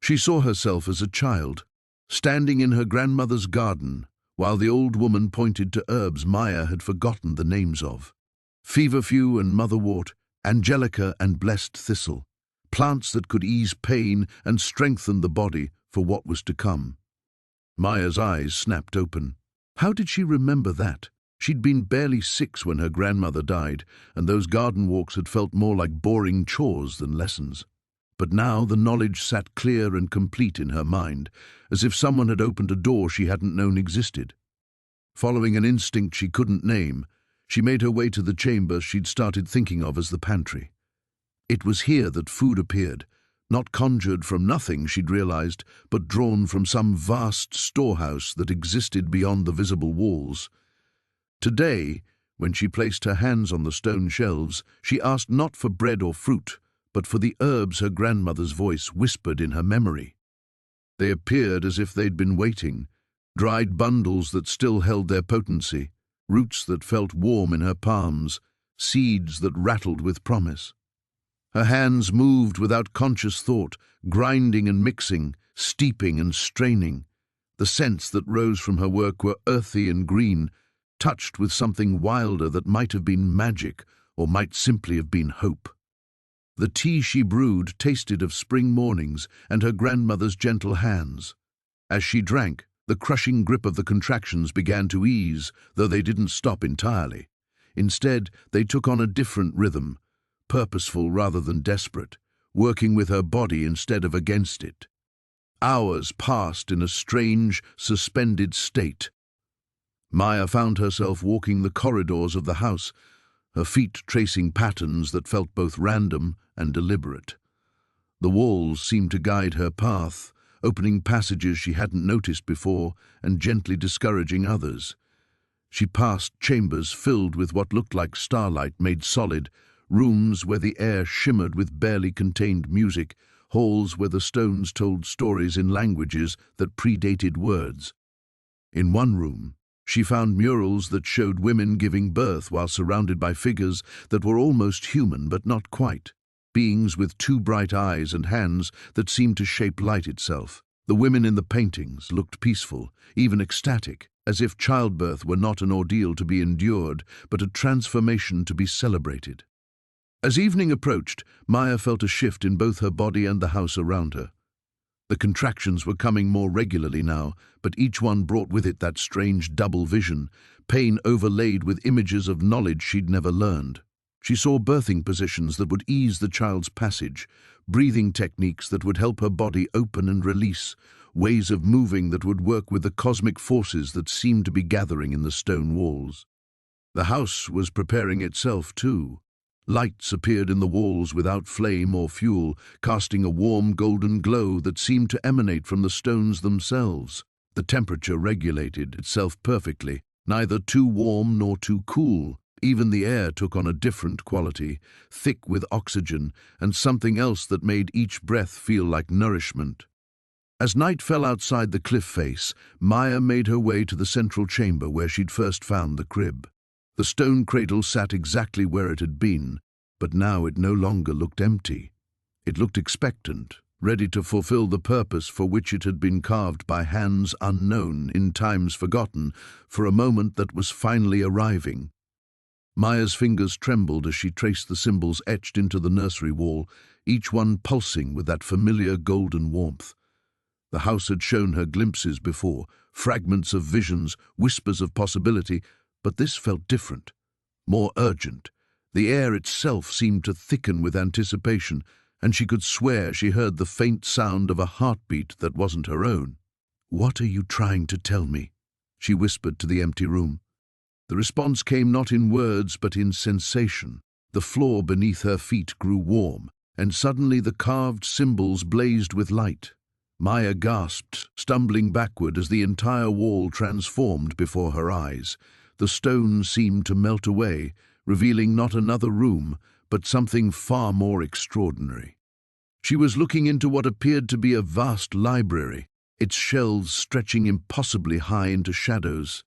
She saw herself as a child, standing in her grandmother's garden, while the old woman pointed to herbs Maya had forgotten the names of. Feverfew and motherwort, angelica and blessed thistle, plants that could ease pain and strengthen the body for what was to come. Maya's eyes snapped open. How did she remember that? She'd been barely 6 when her grandmother died, and those garden walks had felt more like boring chores than lessons. But now the knowledge sat clear and complete in her mind, as if someone had opened a door she hadn't known existed. Following an instinct she couldn't name, she made her way to the chamber she'd started thinking of as the pantry. It was here that food appeared, not conjured from nothing, she'd realized, but drawn from some vast storehouse that existed beyond the visible walls. Today, when she placed her hands on the stone shelves, she asked not for bread or fruit, but for the herbs her grandmother's voice whispered in her memory. They appeared as if they'd been waiting, dried bundles that still held their potency, roots that felt warm in her palms, seeds that rattled with promise. Her hands moved without conscious thought, grinding and mixing, steeping and straining. The scents that rose from her work were earthy and green, touched with something wilder that might have been magic or might simply have been hope. The tea she brewed tasted of spring mornings and her grandmother's gentle hands. As she drank, the crushing grip of the contractions began to ease, though they didn't stop entirely. Instead, they took on a different rhythm, purposeful rather than desperate, working with her body instead of against it. Hours passed in a strange, suspended state. Maya found herself walking the corridors of the house, her feet tracing patterns that felt both random and deliberate. The walls seemed to guide her path, opening passages she hadn't noticed before and gently discouraging others. She passed chambers filled with what looked like starlight made solid, rooms where the air shimmered with barely contained music, halls where the stones told stories in languages that predated words. In one room, she found murals that showed women giving birth while surrounded by figures that were almost human but not quite, beings with 2 bright eyes and hands that seemed to shape light itself. The women in the paintings looked peaceful, even ecstatic, as if childbirth were not an ordeal to be endured, but a transformation to be celebrated. As evening approached, Maya felt a shift in both her body and the house around her. The contractions were coming more regularly now, but each one brought with it that strange double vision, pain overlaid with images of knowledge she'd never learned. She saw birthing positions that would ease the child's passage, breathing techniques that would help her body open and release, ways of moving that would work with the cosmic forces that seemed to be gathering in the stone walls. The house was preparing itself too. Lights appeared in the walls without flame or fuel, casting a warm golden glow that seemed to emanate from the stones themselves. The temperature regulated itself perfectly, neither too warm nor too cool. Even the air took on a different quality, thick with oxygen and something else that made each breath feel like nourishment. As night fell outside the cliff face, Maya made her way to the central chamber where she'd first found the crib. The stone cradle sat exactly where it had been, but now it no longer looked empty. It looked expectant, ready to fulfill the purpose for which it had been carved by hands unknown, in times forgotten, for a moment that was finally arriving. Maya's fingers trembled as she traced the symbols etched into the nursery wall, each one pulsing with that familiar golden warmth. The house had shown her glimpses before, fragments of visions, whispers of possibility, but this felt different, more urgent. The air itself seemed to thicken with anticipation, and she could swear she heard the faint sound of a heartbeat that wasn't her own. "What are you trying to tell me?" she whispered to the empty room. The response came not in words but in sensation. The floor beneath her feet grew warm, and suddenly the carved symbols blazed with light. Maya gasped, stumbling backward as the entire wall transformed before her eyes. The stone seemed to melt away, revealing not another room, but something far more extraordinary. She was looking into what appeared to be a vast library, its shelves stretching impossibly high into shadows.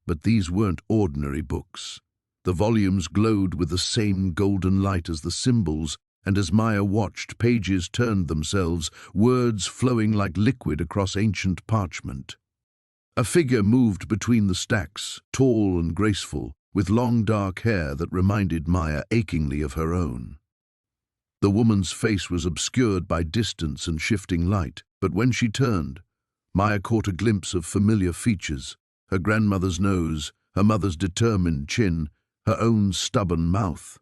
But these weren't ordinary books. The volumes glowed with the same golden light as the symbols, and as Maya watched, pages turned themselves, words flowing like liquid across ancient parchment. A figure moved between the stacks, tall and graceful, with long dark hair that reminded Maya achingly of her own. The woman's face was obscured by distance and shifting light, but when she turned, Maya caught a glimpse of familiar features: her grandmother's nose, her mother's determined chin, her own stubborn mouth.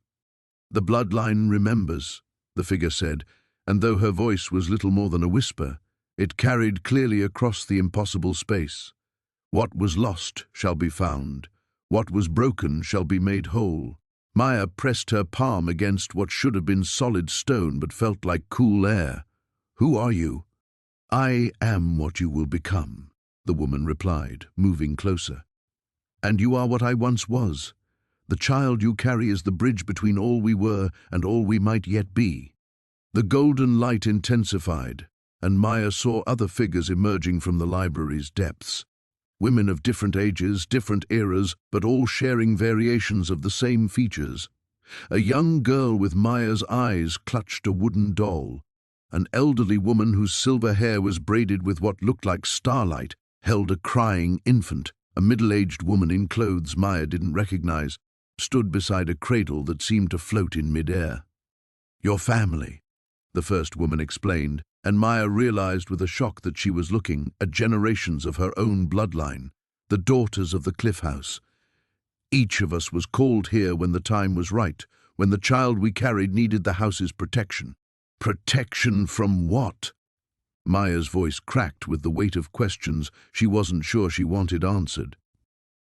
"The bloodline remembers," the figure said, and though her voice was little more than a whisper, it carried clearly across the impossible space. "What was lost shall be found. What was broken shall be made whole." Maya pressed her palm against what should have been solid stone but felt like cool air. "Who are you?" "I am what you will become," the woman replied, moving closer. "And you are what I once was. The child you carry is the bridge between all we were and all we might yet be." The golden light intensified, and Maya saw other figures emerging from the library's depths. Women of different ages, different eras, but all sharing variations of the same features. A young girl with Maya's eyes clutched a wooden doll. An elderly woman whose silver hair was braided with what looked like starlight held a crying infant. A middle-aged woman in clothes Maya didn't recognize stood beside a cradle that seemed to float in mid-air. "Your family," the first woman explained, and Maya realized with a shock that she was looking at generations of her own bloodline, the daughters of the Cliff House. "Each of us was called here when the time was right, when the child we carried needed the house's protection." Protection from what? Maya's voice cracked with the weight of questions she wasn't sure she wanted answered.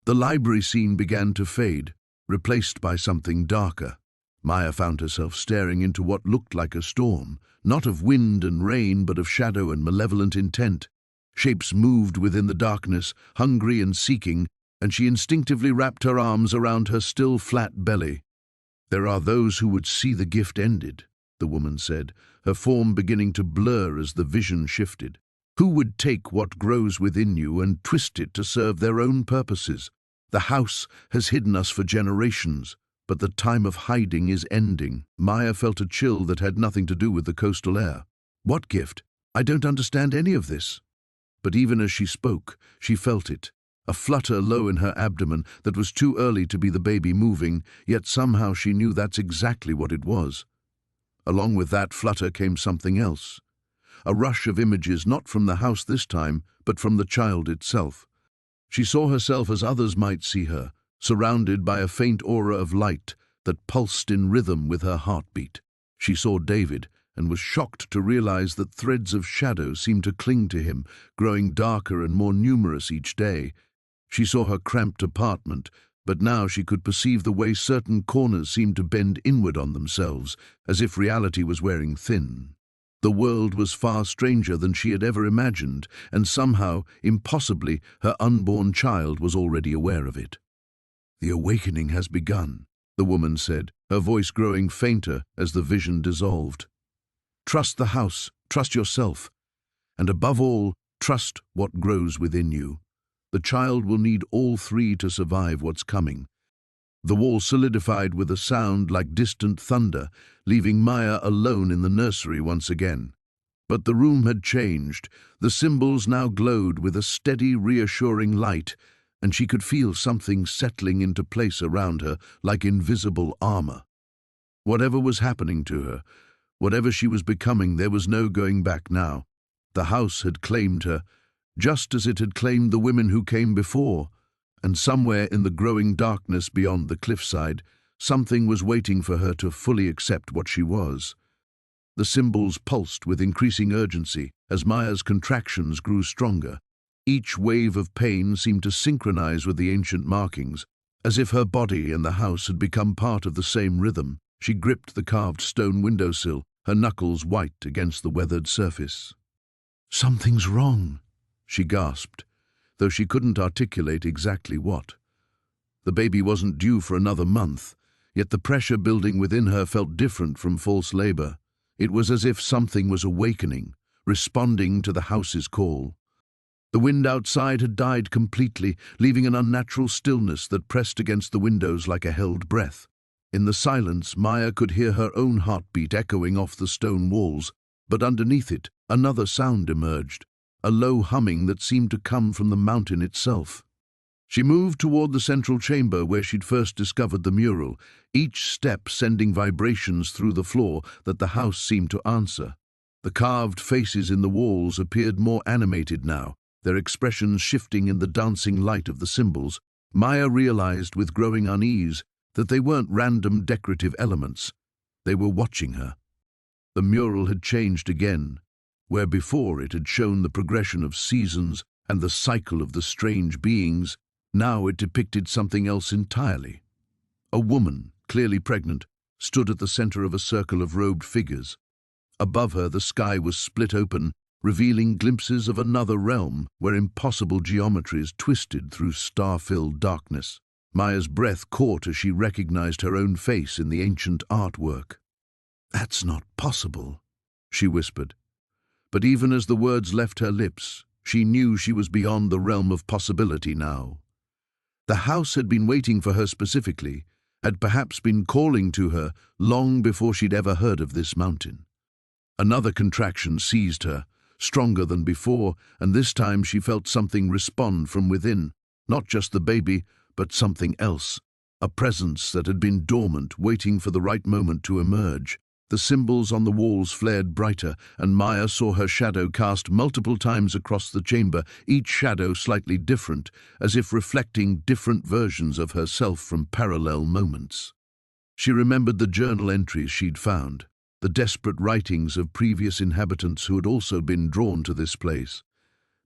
The library scene began to fade, replaced by something darker. Maya found herself staring into what looked like a storm, not of wind and rain, but of shadow and malevolent intent. Shapes moved within the darkness, hungry and seeking, and she instinctively wrapped her arms around her still flat belly. "There are those who would see the gift ended," the woman said, her form beginning to blur as the vision shifted. "Who would take what grows within you and twist it to serve their own purposes? The house has hidden us for generations, but the time of hiding is ending." Maya felt a chill that had nothing to do with the coastal air. "What gift? I don't understand any of this." But even as she spoke, she felt it, a flutter low in her abdomen that was too early to be the baby moving, yet somehow she knew that's exactly what it was. Along with that flutter came something else, a rush of images not from the house this time, but from the child itself. She saw herself as others might see her, surrounded by a faint aura of light that pulsed in rhythm with her heartbeat. She saw David and was shocked to realize that threads of shadow seemed to cling to him, growing darker and more numerous each day. She saw her cramped apartment, but now she could perceive the way certain corners seemed to bend inward on themselves, as if reality was wearing thin. The world was far stranger than she had ever imagined, and somehow, impossibly, her unborn child was already aware of it. "The awakening has begun," the woman said, her voice growing fainter as the vision dissolved. "Trust the house, trust yourself, and above all, trust what grows within you. The child will need all three to survive what's coming." The wall solidified with a sound like distant thunder, leaving Maya alone in the nursery once again. But the room had changed. The symbols now glowed with a steady, reassuring light, and she could feel something settling into place around her like invisible armor. Whatever was happening to her, whatever she was becoming, there was no going back now. The house had claimed her, just as it had claimed the women who came before. And somewhere in the growing darkness beyond the cliffside, something was waiting for her to fully accept what she was. The symbols pulsed with increasing urgency as Maya's contractions grew stronger. Each wave of pain seemed to synchronize with the ancient markings, as if her body and the house had become part of the same rhythm. She gripped the carved stone windowsill, her knuckles white against the weathered surface. "Something's wrong," she gasped, though she couldn't articulate exactly what. The baby wasn't due for another month, yet the pressure building within her felt different from false labor. It was as if something was awakening, responding to the house's call. The wind outside had died completely, leaving an unnatural stillness that pressed against the windows like a held breath. In the silence, Maya could hear her own heartbeat echoing off the stone walls, but underneath it, another sound emerged, a low humming that seemed to come from the mountain itself. She moved toward the central chamber where she'd first discovered the mural, each step sending vibrations through the floor that the house seemed to answer. The carved faces in the walls appeared more animated now, their expressions shifting in the dancing light of the symbols. Maya realized with growing unease that they weren't random decorative elements. They were watching her. The mural had changed again. Where before it had shown the progression of seasons and the cycle of the strange beings, now it depicted something else entirely. A woman, clearly pregnant, stood at the center of a circle of robed figures. Above her, the sky was split open, revealing glimpses of another realm where impossible geometries twisted through star-filled darkness. Maya's breath caught as she recognized her own face in the ancient artwork. "That's not possible," she whispered. But even as the words left her lips, she knew she was beyond the realm of possibility now. The house had been waiting for her specifically, had perhaps been calling to her long before she'd ever heard of this mountain. Another contraction seized her, stronger than before, and this time she felt something respond from within, not just the baby, but something else, a presence that had been dormant, waiting for the right moment to emerge. The symbols on the walls flared brighter, and Maya saw her shadow cast multiple times across the chamber, each shadow slightly different, as if reflecting different versions of herself from parallel moments. She remembered the journal entries she'd found, the desperate writings of previous inhabitants who had also been drawn to this place.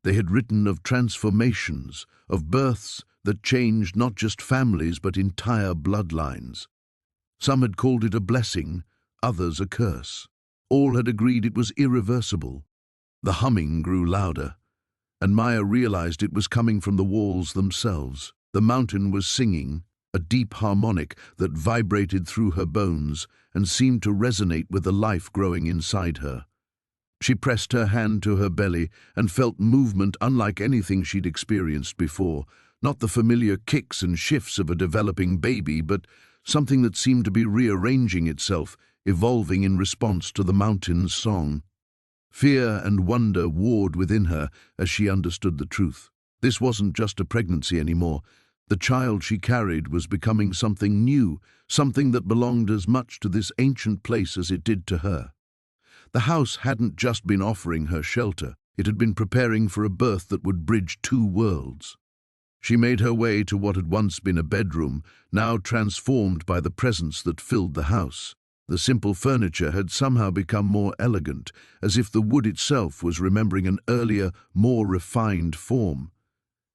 They had written of transformations, of births that changed not just families but entire bloodlines. Some had called it a blessing, others a curse. All had agreed it was irreversible. The humming grew louder, and Maya realized it was coming from the walls themselves. The mountain was singing, a deep harmonic that vibrated through her bones and seemed to resonate with the life growing inside her. She pressed her hand to her belly and felt movement unlike anything she'd experienced before, not the familiar kicks and shifts of a developing baby, but something that seemed to be rearranging itself, evolving in response to the mountain's song. Fear and wonder warred within her as she understood the truth. This wasn't just a pregnancy anymore. The child she carried was becoming something new, something that belonged as much to this ancient place as it did to her. The house hadn't just been offering her shelter, it had been preparing for a birth that would bridge two worlds. She made her way to what had once been a bedroom, now transformed by the presence that filled the house. The simple furniture had somehow become more elegant, as if the wood itself was remembering an earlier, more refined form.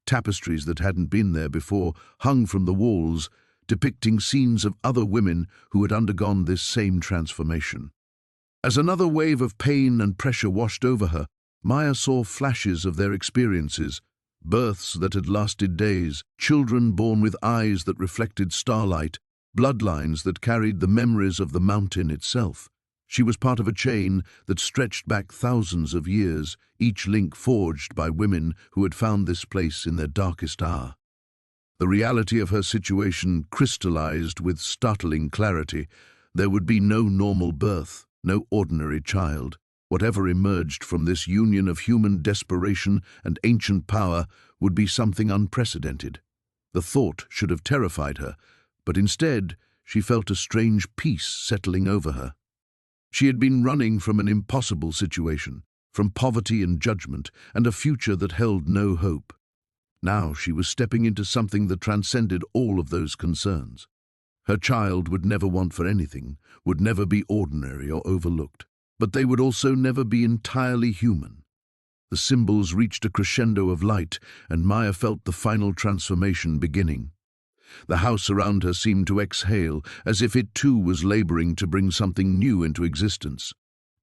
Tapestries that hadn't been there before hung from the walls, depicting scenes of other women who had undergone this same transformation. As another wave of pain and pressure washed over her, Maya saw flashes of their experiences, births that had lasted days, children born with eyes that reflected starlight, bloodlines that carried the memories of the mountain itself. She was part of a chain that stretched back thousands of years, each link forged by women who had found this place in their darkest hour. The reality of her situation crystallized with startling clarity. There would be no normal birth, no ordinary child. Whatever emerged from this union of human desperation and ancient power would be something unprecedented. The thought should have terrified her, but instead she felt a strange peace settling over her. She had been running from an impossible situation, from poverty and judgment, and a future that held no hope. Now she was stepping into something that transcended all of those concerns. Her child would never want for anything, would never be ordinary or overlooked, but they would also never be entirely human. The symbols reached a crescendo of light, and Maya felt the final transformation beginning. The house around her seemed to exhale, as if it too was laboring to bring something new into existence.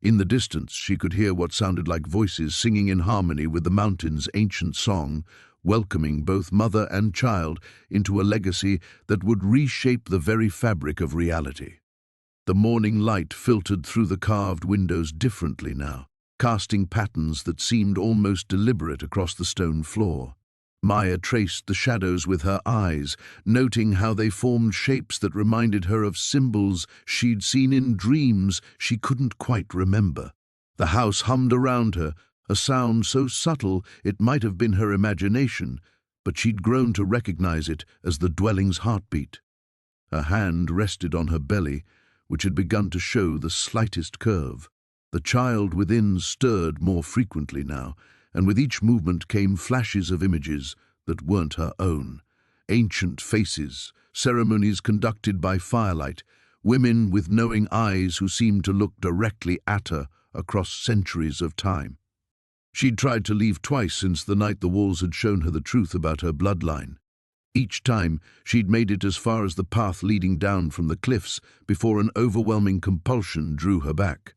In the distance, she could hear what sounded like voices singing in harmony with the mountain's ancient song, welcoming both mother and child into a legacy that would reshape the very fabric of reality. The morning light filtered through the carved windows differently now, casting patterns that seemed almost deliberate across the stone floor. Maya traced the shadows with her eyes, noting how they formed shapes that reminded her of symbols she'd seen in dreams she couldn't quite remember. The house hummed around her, a sound so subtle it might have been her imagination, but she'd grown to recognize it as the dwelling's heartbeat. Her hand rested on her belly, which had begun to show the slightest curve. The child within stirred more frequently now, and with each movement came flashes of images that weren't her own. Ancient faces, ceremonies conducted by firelight, women with knowing eyes who seemed to look directly at her across centuries of time. She'd tried to leave twice since the night the walls had shown her the truth about her bloodline. Each time, she'd made it as far as the path leading down from the cliffs before an overwhelming compulsion drew her back.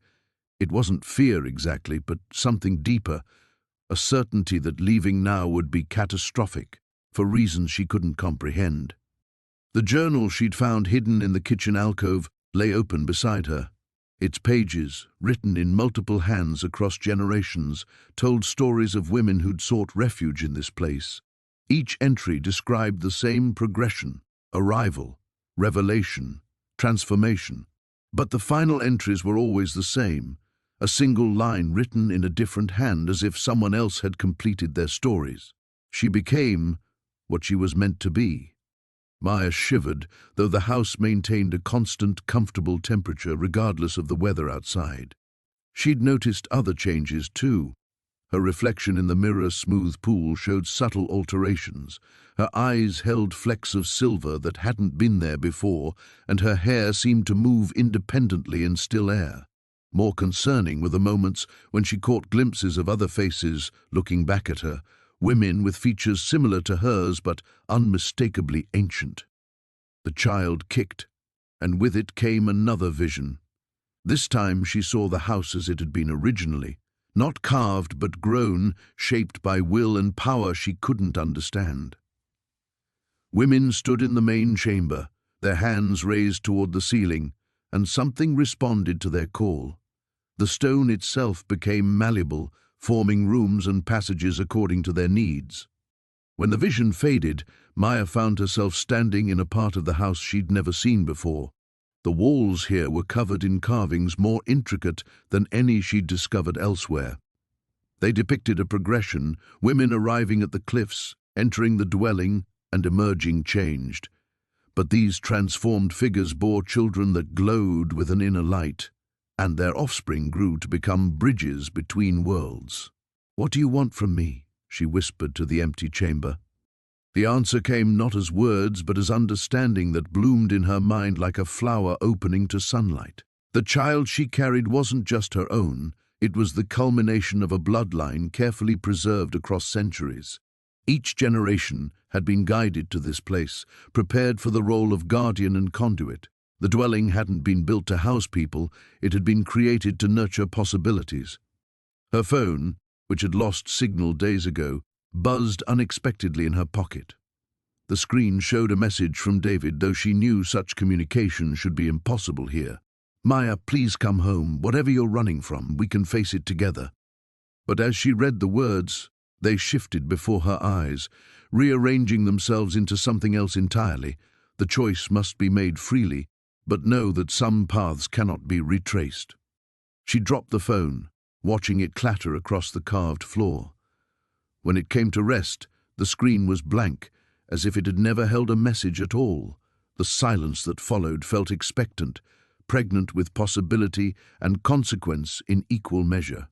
It wasn't fear exactly, but something deeper, a certainty that leaving now would be catastrophic, for reasons she couldn't comprehend. The journal she'd found hidden in the kitchen alcove lay open beside her. Its pages, written in multiple hands across generations, told stories of women who'd sought refuge in this place. Each entry described the same progression: arrival, revelation, transformation. But the final entries were always the same, a single line written in a different hand as if someone else had completed their stories. She became what she was meant to be. Maya shivered, though the house maintained a constant, comfortable temperature regardless of the weather outside. She'd noticed other changes too. Her reflection in the mirror-smooth pool showed subtle alterations. Her eyes held flecks of silver that hadn't been there before, and her hair seemed to move independently in still air. More concerning were the moments when she caught glimpses of other faces looking back at her, women with features similar to hers but unmistakably ancient. The child kicked, and with it came another vision. This time she saw the house as it had been originally, not carved but grown, shaped by will and power she couldn't understand. Women stood in the main chamber, their hands raised toward the ceiling, and something responded to their call. The stone itself became malleable, forming rooms and passages according to their needs. When the vision faded, Maya found herself standing in a part of the house she'd never seen before. The walls here were covered in carvings more intricate than any she'd discovered elsewhere. They depicted a progression, women arriving at the cliffs, entering the dwelling, and emerging changed. But these transformed figures bore children that glowed with an inner light, and their offspring grew to become bridges between worlds. "What do you want from me?" she whispered to the empty chamber. The answer came not as words, but as understanding that bloomed in her mind like a flower opening to sunlight. The child she carried wasn't just her own, it was the culmination of a bloodline carefully preserved across centuries. Each generation had been guided to this place, prepared for the role of guardian and conduit. The dwelling hadn't been built to house people, it had been created to nurture possibilities. Her phone, which had lost signal days ago, buzzed unexpectedly in her pocket. The screen showed a message from David, though she knew such communication should be impossible here. "Maya, please come home. Whatever you're running from, we can face it together." But as she read the words, they shifted before her eyes, rearranging themselves into something else entirely. The choice must be made freely, but know that some paths cannot be retraced. She dropped the phone, watching it clatter across the carved floor. When it came to rest, the screen was blank, as if it had never held a message at all. The silence that followed felt expectant, pregnant with possibility and consequence in equal measure.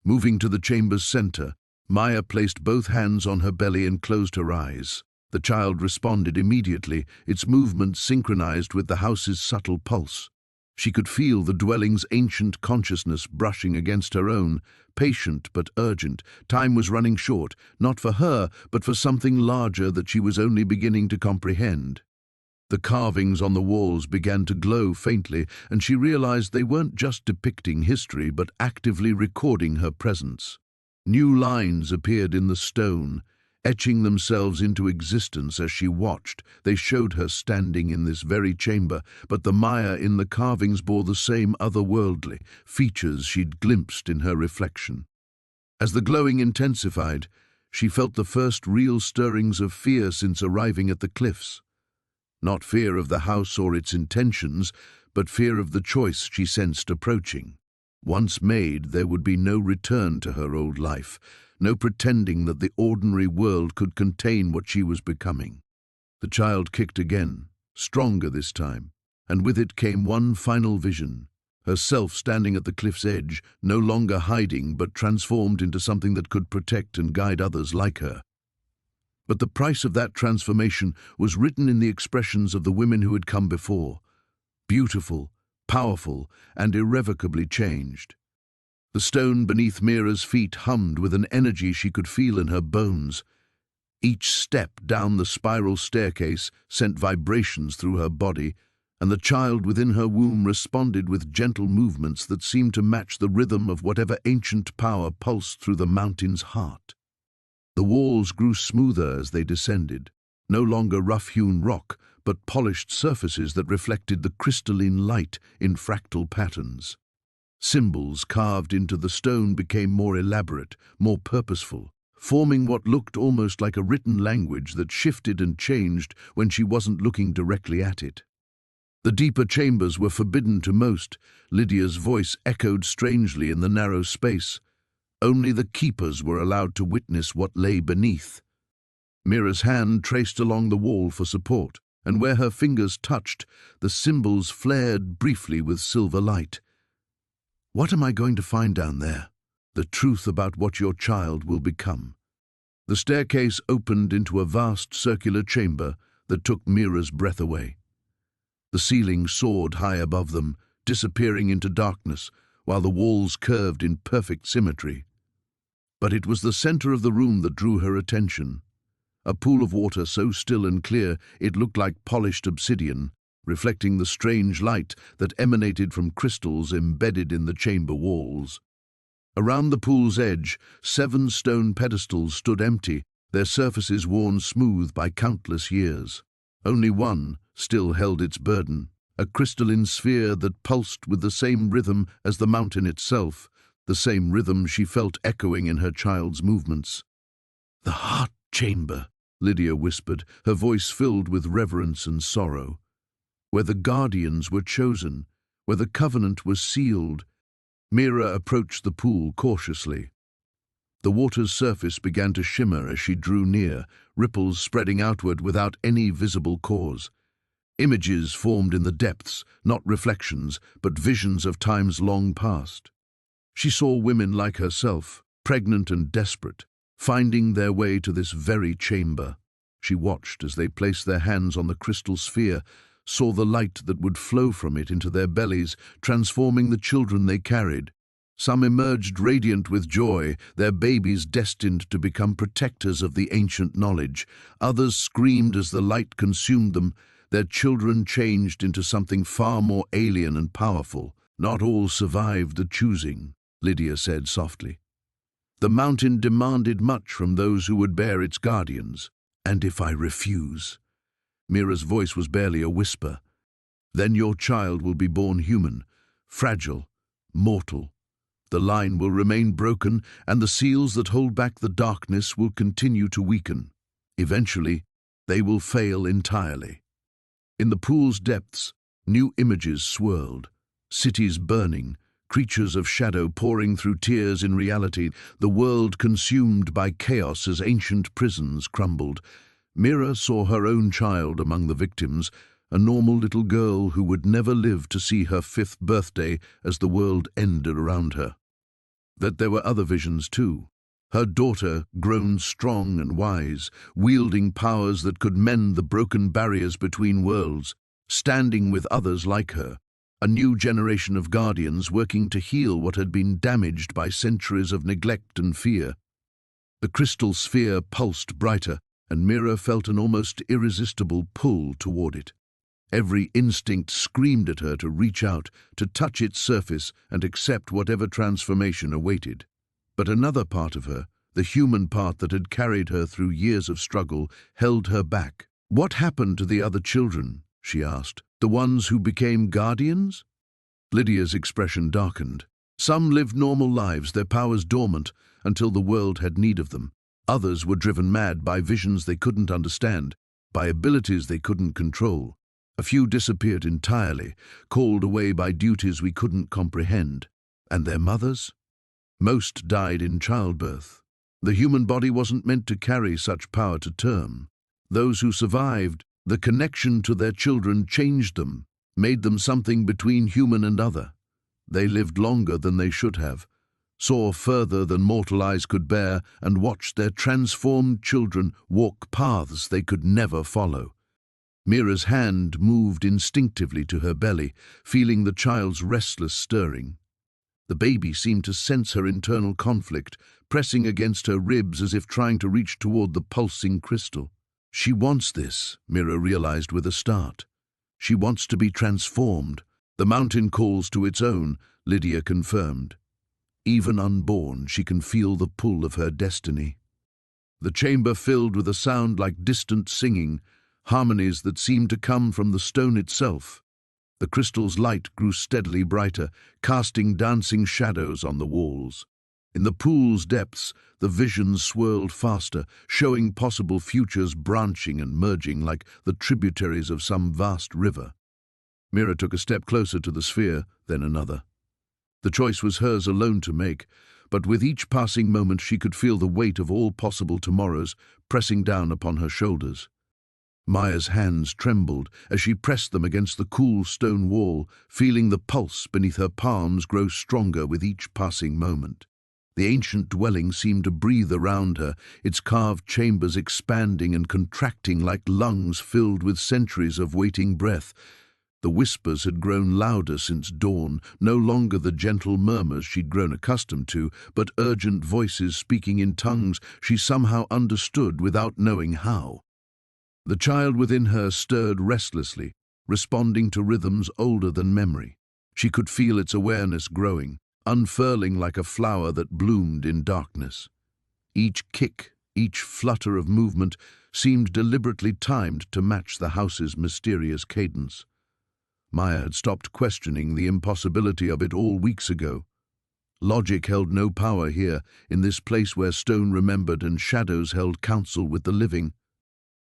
Moving to the chamber's center, Maya placed both hands on her belly and closed her eyes. The child responded immediately, its movements synchronized with the house's subtle pulse. She could feel the dwelling's ancient consciousness brushing against her own, patient but urgent. Time was running short, not for her, but for something larger that she was only beginning to comprehend. The carvings on the walls began to glow faintly, and she realized they weren't just depicting history, but actively recording her presence. New lines appeared in the stone, etching themselves into existence as she watched. They showed her standing in this very chamber, but the Maya in the carvings bore the same otherworldly features she'd glimpsed in her reflection. As the glowing intensified, she felt the first real stirrings of fear since arriving at the cliffs. Not fear of the house or its intentions, but fear of the choice she sensed approaching. Once made, there would be no return to her old life, no pretending that the ordinary world could contain what she was becoming. The child kicked again, stronger this time, and with it came one final vision, herself standing at the cliff's edge, no longer hiding but transformed into something that could protect and guide others like her. But the price of that transformation was written in the expressions of the women who had come before, beautiful, powerful, and irrevocably changed. The stone beneath Mira's feet hummed with an energy she could feel in her bones. Each step down the spiral staircase sent vibrations through her body, and the child within her womb responded with gentle movements that seemed to match the rhythm of whatever ancient power pulsed through the mountain's heart. The walls grew smoother as they descended, no longer rough-hewn rock, but polished surfaces that reflected the crystalline light in fractal patterns. Symbols carved into the stone became more elaborate, more purposeful, forming what looked almost like a written language that shifted and changed when she wasn't looking directly at it. The deeper chambers were forbidden to most. Lydia's voice echoed strangely in the narrow space. Only the keepers were allowed to witness what lay beneath. Mira's hand traced along the wall for support, and where her fingers touched, the symbols flared briefly with silver light. What am I going to find down there? The truth about what your child will become. The staircase opened into a vast circular chamber that took Mira's breath away. The ceiling soared high above them, disappearing into darkness, while the walls curved in perfect symmetry. But it was the center of the room that drew her attention. A pool of water so still and clear it looked like polished obsidian, reflecting the strange light that emanated from crystals embedded in the chamber walls. Around the pool's edge, 7 stone pedestals stood empty, their surfaces worn smooth by countless years. Only one still held its burden, a crystalline sphere that pulsed with the same rhythm as the mountain itself, the same rhythm she felt echoing in her child's movements. "The heart chamber," Lydia whispered, her voice filled with reverence and sorrow. "Where the guardians were chosen, where the covenant was sealed." Mira approached the pool cautiously. The water's surface began to shimmer as she drew near, ripples spreading outward without any visible cause. Images formed in the depths, not reflections, but visions of times long past. She saw women like herself, pregnant and desperate, finding their way to this very chamber. She watched as they placed their hands on the crystal sphere, saw the light that would flow from it into their bellies, transforming the children they carried. Some emerged radiant with joy, their babies destined to become protectors of the ancient knowledge. Others screamed as the light consumed them, their children changed into something far more alien and powerful. "Not all survived the choosing," Lydia said softly. "The mountain demanded much from those who would bear its guardians. And if I refuse?" Mira's voice was barely a whisper. "Then your child will be born human, fragile, mortal. The line will remain broken, and the seals that hold back the darkness will continue to weaken. Eventually, they will fail entirely." In the pool's depths, new images swirled. Cities burning, creatures of shadow pouring through tears in reality, the world consumed by chaos as ancient prisons crumbled. Mira saw her own child among the victims, a normal little girl who would never live to see her 5th birthday as the world ended around her. That there were other visions too. Her daughter, grown strong and wise, wielding powers that could mend the broken barriers between worlds, standing with others like her, a new generation of guardians working to heal what had been damaged by centuries of neglect and fear. The crystal sphere pulsed brighter, and Mira felt an almost irresistible pull toward it. Every instinct screamed at her to reach out, to touch its surface and accept whatever transformation awaited. But another part of her, The human part that had carried her through years of struggle held her back. "What happened to the other children?" she asked. "The ones who became guardians?" Lydia's expression darkened. "Some lived normal lives, their powers dormant, until the world had need of them. Others were driven mad by visions they couldn't understand, by abilities they couldn't control. A few disappeared entirely, called away by duties we couldn't comprehend. And their mothers? Most died in childbirth. The human body wasn't meant to carry such power to term. Those who survived, the connection to their children changed them, made them something between human and other. They lived longer than they should have, saw further than mortal eyes could bear, and watched their transformed children walk paths they could never follow." Mira's hand moved instinctively to her belly, feeling the child's restless stirring. The baby seemed to sense her internal conflict, pressing against her ribs as if trying to reach toward the pulsing crystal. "She wants this," Mira realized with a start. "She wants to be transformed. The mountain calls to its own," Lydia confirmed. Even unborn, she can feel the pull of her destiny. The chamber filled with a sound like distant singing, harmonies that seemed to come from the stone itself. The crystal's light grew steadily brighter, casting dancing shadows on the walls. In the pool's depths, the visions swirled faster, showing possible futures branching and merging like the tributaries of some vast river. Mira took a step closer to the sphere, then another. The choice was hers alone to make, but with each passing moment she could feel the weight of all possible tomorrows pressing down upon her shoulders. Maya's hands trembled as she pressed them against the cool stone wall, feeling the pulse beneath her palms grow stronger with each passing moment. The ancient dwelling seemed to breathe around her, its carved chambers expanding and contracting like lungs filled with centuries of waiting breath. The whispers had grown louder since dawn, no longer the gentle murmurs she'd grown accustomed to, but urgent voices speaking in tongues she somehow understood without knowing how. The child within her stirred restlessly, responding to rhythms older than memory. She could feel its awareness growing, unfurling like a flower that bloomed in darkness. Each kick, each flutter of movement seemed deliberately timed to match the house's mysterious cadence. Maya had stopped questioning the impossibility of it all weeks ago. Logic held no power here, in this place where stone remembered and shadows held counsel with the living.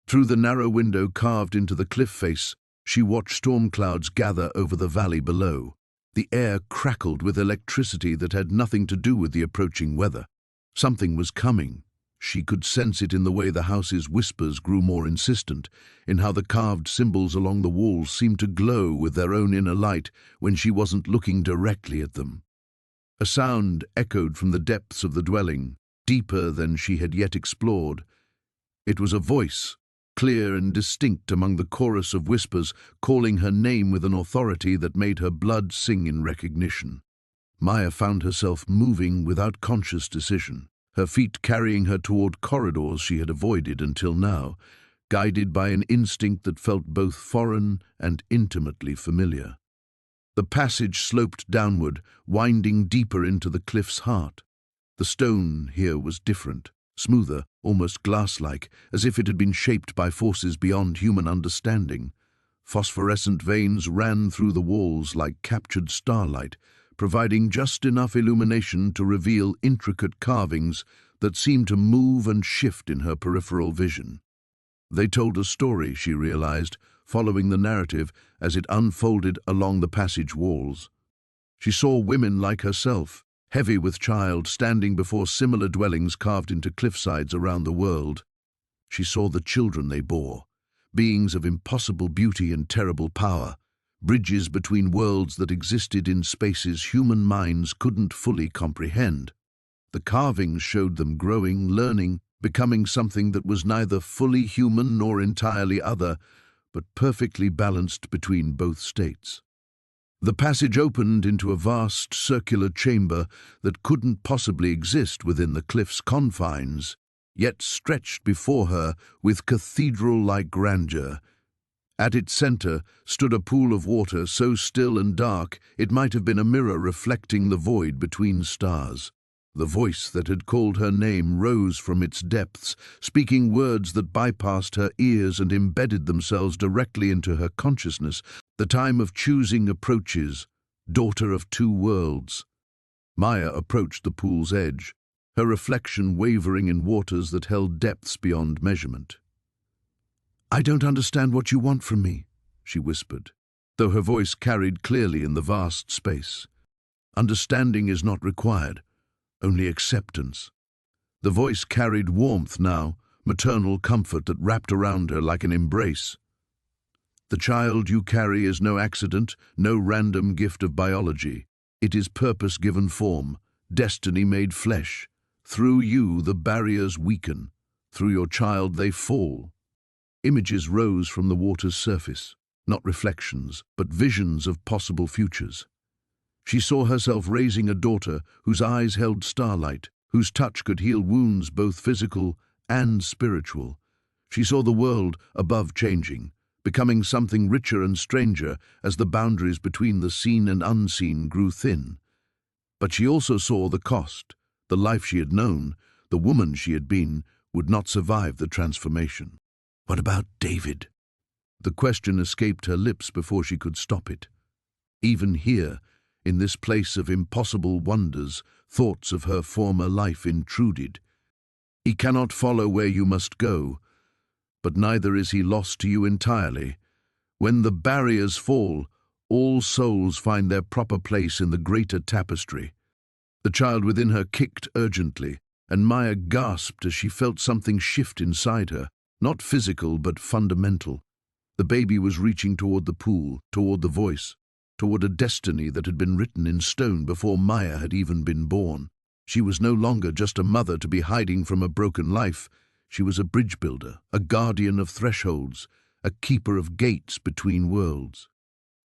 Through the narrow window carved into the cliff face, she watched storm clouds gather over the valley below. The air crackled with electricity that had nothing to do with the approaching weather. Something was coming. She could sense it in the way the house's whispers grew more insistent, in how the carved symbols along the walls seemed to glow with their own inner light when she wasn't looking directly at them. A sound echoed from the depths of the dwelling, deeper than she had yet explored. It was a voice, clear and distinct among the chorus of whispers, calling her name with an authority that made her blood sing in recognition. Maya found herself moving without conscious decision, her feet carrying her toward corridors she had avoided until now, guided by an instinct that felt both foreign and intimately familiar. The passage sloped downward, winding deeper into the cliff's heart. The stone here was different, smoother, almost glass-like, as if it had been shaped by forces beyond human understanding. Phosphorescent veins ran through the walls like captured starlight, providing just enough illumination to reveal intricate carvings that seemed to move and shift in her peripheral vision. They told a story, she realized, following the narrative as it unfolded along the passage walls. She saw women like herself, heavy with child, standing before similar dwellings carved into cliffsides around the world. She saw the children they bore, beings of impossible beauty and terrible power, bridges between worlds that existed in spaces human minds couldn't fully comprehend. The carvings showed them growing, learning, becoming something that was neither fully human nor entirely other, but perfectly balanced between both states. The passage opened into a vast circular chamber that couldn't possibly exist within the cliff's confines, yet stretched before her with cathedral-like grandeur. At its center stood a pool of water so still and dark it might have been a mirror reflecting the void between stars. The voice that had called her name rose from its depths, speaking words that bypassed her ears and embedded themselves directly into her consciousness. The time of choosing approaches, daughter of two worlds. Maya approached the pool's edge, her reflection wavering in waters that held depths beyond measurement. "I don't understand what you want from me," she whispered, though her voice carried clearly in the vast space. "Understanding is not required, only acceptance." The voice carried warmth now, maternal comfort that wrapped around her like an embrace. "The child you carry is no accident, no random gift of biology. It is purpose-given form, destiny made flesh. Through you the barriers weaken, through your child they fall." Images rose from the water's surface, not reflections, but visions of possible futures. She saw herself raising a daughter whose eyes held starlight, whose touch could heal wounds both physical and spiritual. She saw the world above changing, becoming something richer and stranger as the boundaries between the seen and unseen grew thin. But she also saw the cost. The life she had known, the woman she had been, would not survive the transformation. What about David? The question escaped her lips before she could stop it. Even here, in this place of impossible wonders, thoughts of her former life intruded. "He cannot follow where you must go, but neither is he lost to you entirely. When the barriers fall, all souls find their proper place in the greater tapestry." The child within her kicked urgently, and Maya gasped as she felt something shift inside her, not physical but fundamental. The baby was reaching toward the pool, toward the voice, toward a destiny that had been written in stone before Maya had even been born. She was no longer just a mother to be hiding from a broken life. She was a bridge builder, a guardian of thresholds, a keeper of gates between worlds.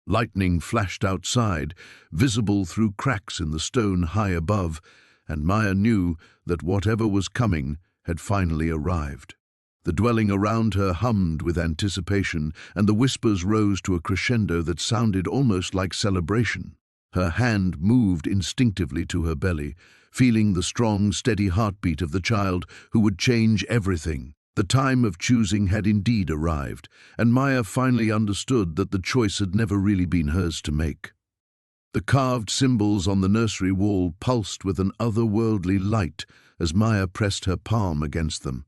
Lightning flashed outside, visible through cracks in the stone high above, and Maya knew that whatever was coming had finally arrived. The dwelling around her hummed with anticipation, and the whispers rose to a crescendo that sounded almost like celebration. Her hand moved instinctively to her belly, feeling the strong, steady heartbeat of the child who would change everything. The time of choosing had indeed arrived, and Maya finally understood that the choice had never really been hers to make. The carved symbols on the nursery wall pulsed with an otherworldly light as Maya pressed her palm against them.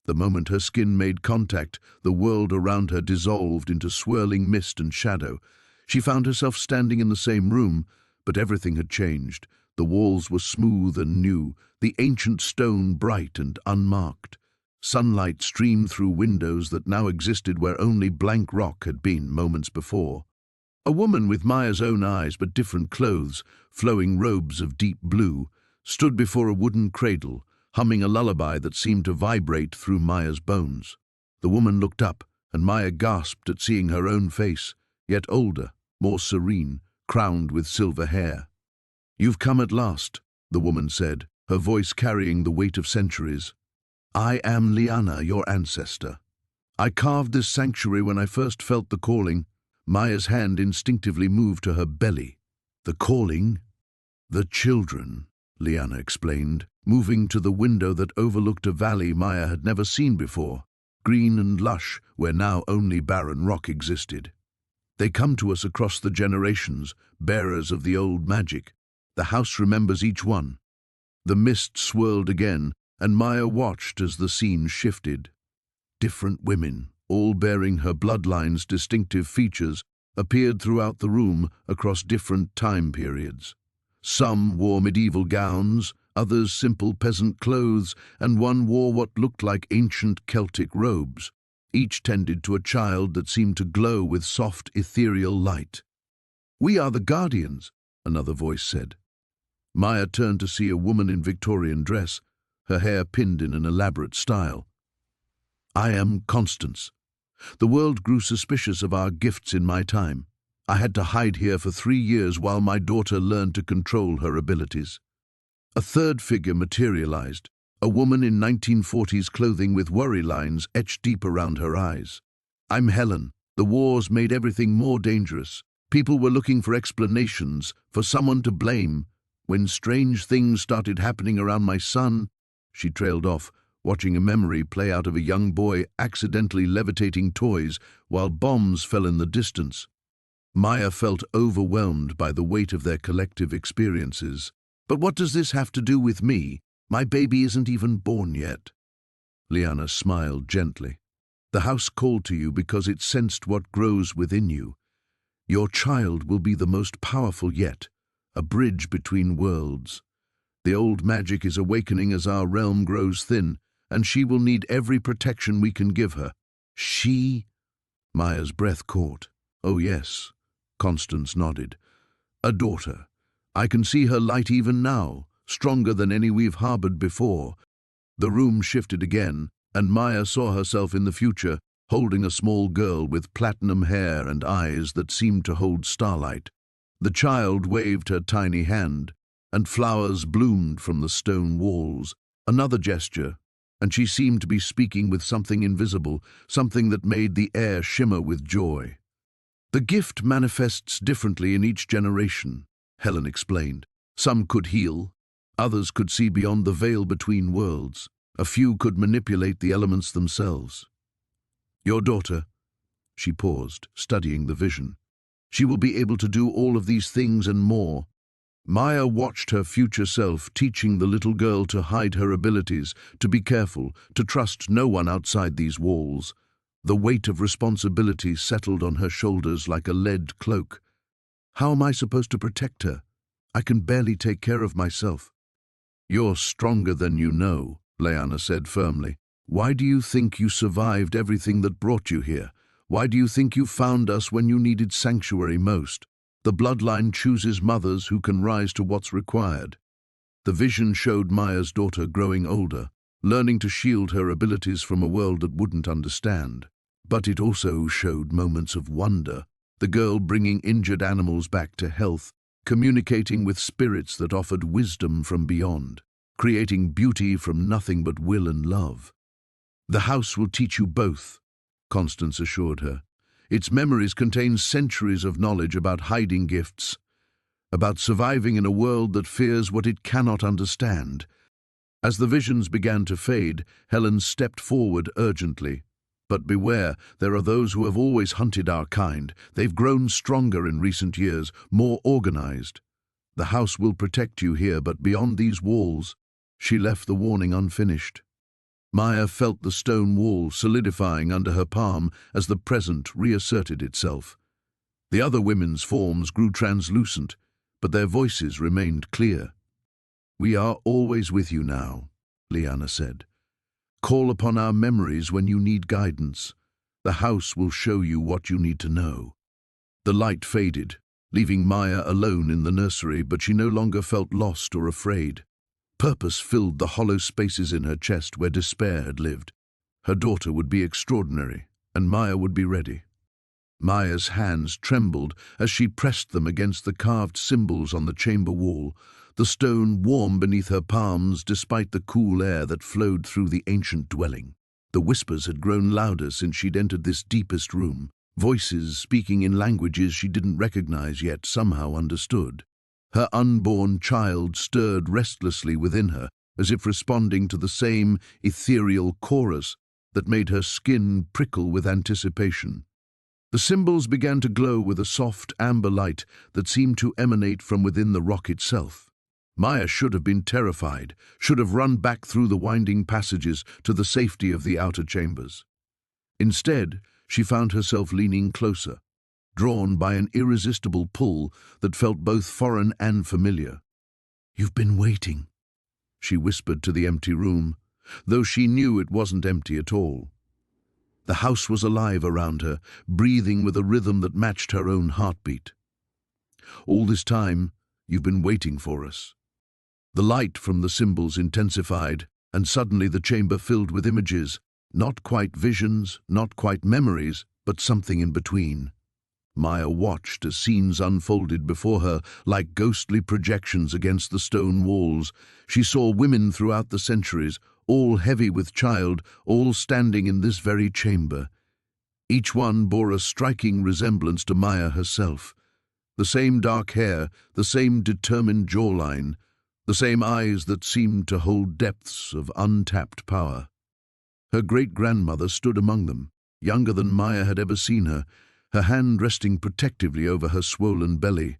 The moment her skin made contact, the world around her dissolved into swirling mist and shadow. She found herself standing in the same room, but everything had changed. The walls were smooth and new, the ancient stone bright and unmarked. Sunlight streamed through windows that now existed where only blank rock had been moments before. A woman with Maya's own eyes but different clothes, flowing robes of deep blue, stood before a wooden cradle, humming a lullaby that seemed to vibrate through Maya's bones. The woman looked up, and Maya gasped at seeing her own face, yet older, more serene, crowned with silver hair. "You've come at last," the woman said, her voice carrying the weight of centuries. "I am Liana, your ancestor. I carved this sanctuary when I first felt the calling." Maya's hand instinctively moved to her belly. "The calling?" "The children," Liana explained, moving to the window that overlooked a valley Maya had never seen before, green and lush where now only barren rock existed. "They come to us across the generations, bearers of the old magic. The house remembers each one." The mist swirled again, and Maya watched as the scene shifted. Different women, all bearing her bloodline's distinctive features, appeared throughout the room across different time periods. Some wore medieval gowns, others simple peasant clothes, and one wore what looked like ancient Celtic robes. Each tended to a child that seemed to glow with soft, ethereal light. "We are the Guardians," another voice said. Maya turned to see a woman in Victorian dress, her hair pinned in an elaborate style. "I am Constance. The world grew suspicious of our gifts in my time. I had to hide here for 3 years while my daughter learned to control her abilities." A third figure materialized, a woman in 1940s clothing with worry lines etched deep around her eyes. "I'm Helen. The wars made everything more dangerous. People were looking for explanations, for someone to blame. When strange things started happening around my son, she trailed off, watching a memory play out of a young boy accidentally levitating toys while bombs fell in the distance. Maya felt overwhelmed by the weight of their collective experiences. But what does this have to do with me? My baby isn't even born yet. Liana smiled gently. The house called to you because it sensed what grows within you. Your child will be the most powerful yet, a bridge between worlds. The old magic is awakening as our realm grows thin, and she will need every protection we can give her. She? Maya's breath caught. Oh yes, Constance nodded. A daughter. I can see her light even now, stronger than any we've harbored before. The room shifted again, and Maya saw herself in the future, holding a small girl with platinum hair and eyes that seemed to hold starlight. The child waved her tiny hand, and flowers bloomed from the stone walls. Another gesture, and she seemed to be speaking with something invisible, something that made the air shimmer with joy. The gift manifests differently in each generation, Helen explained. Some could heal, others could see beyond the veil between worlds. A few could manipulate the elements themselves. Your daughter, she paused, studying the vision. She will be able to do all of these things and more. Maya watched her future self teaching the little girl to hide her abilities, to be careful, to trust no one outside these walls. The weight of responsibility settled on her shoulders like a lead cloak. How am I supposed to protect her? I can barely take care of myself. You're stronger than you know, Liana said firmly. Why do you think you survived everything that brought you here? Why do you think you found us when you needed sanctuary most? The bloodline chooses mothers who can rise to what's required. The vision showed Maya's daughter growing older, learning to shield her abilities from a world that wouldn't understand. But it also showed moments of wonder, the girl bringing injured animals back to health, communicating with spirits that offered wisdom from beyond, creating beauty from nothing but will and love. The house will teach you both, Constance assured her. Its memories contain centuries of knowledge about hiding gifts, about surviving in a world that fears what it cannot understand. As the visions began to fade, Helen stepped forward urgently. But beware, there are those who have always hunted our kind. They've grown stronger in recent years, more organized. The house will protect you here, but beyond these walls. She left the warning unfinished. Maya felt the stone wall solidifying under her palm as the present reasserted itself. The other women's forms grew translucent, but their voices remained clear. We are always with you now, Liana said. Call upon our memories when you need guidance. The house will show you what you need to know. The light faded, leaving Maya alone in the nursery, but she no longer felt lost or afraid. Purpose filled the hollow spaces in her chest where despair had lived. Her daughter would be extraordinary, and Maya would be ready. Maya's hands trembled as she pressed them against the carved symbols on the chamber wall, the stone warm beneath her palms despite the cool air that flowed through the ancient dwelling. The whispers had grown louder since she'd entered this deepest room, voices speaking in languages she didn't recognize yet somehow understood. Her unborn child stirred restlessly within her, as if responding to the same ethereal chorus that made her skin prickle with anticipation. The symbols began to glow with a soft amber light that seemed to emanate from within the rock itself. Maya should have been terrified, should have run back through the winding passages to the safety of the outer chambers. Instead, she found herself leaning closer, drawn by an irresistible pull that felt both foreign and familiar. You've been waiting, she whispered to the empty room, though she knew it wasn't empty at all. The house was alive around her, breathing with a rhythm that matched her own heartbeat. All this time, you've been waiting for us. The light from the symbols intensified, and suddenly the chamber filled with images, not quite visions, not quite memories, but something in between. Maya watched as scenes unfolded before her like ghostly projections against the stone walls. She saw women throughout the centuries, all heavy with child, all standing in this very chamber. Each one bore a striking resemblance to Maya herself. The same dark hair, the same determined jawline, the same eyes that seemed to hold depths of untapped power. Her great-grandmother stood among them, younger than Maya had ever seen her, her hand resting protectively over her swollen belly.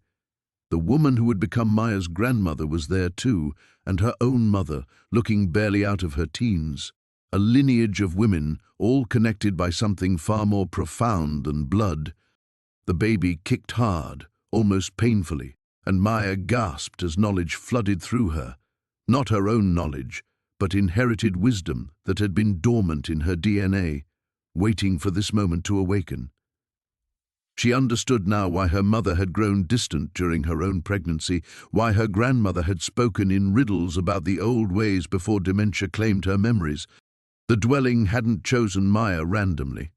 The woman who would become Maya's grandmother was there too, and her own mother, looking barely out of her teens. A lineage of women, all connected by something far more profound than blood. The baby kicked hard, almost painfully, and Maya gasped as knowledge flooded through her. Not her own knowledge, but inherited wisdom that had been dormant in her DNA, waiting for this moment to awaken. She understood now why her mother had grown distant during her own pregnancy, why her grandmother had spoken in riddles about the old ways before dementia claimed her memories. The dwelling hadn't chosen Maya randomly.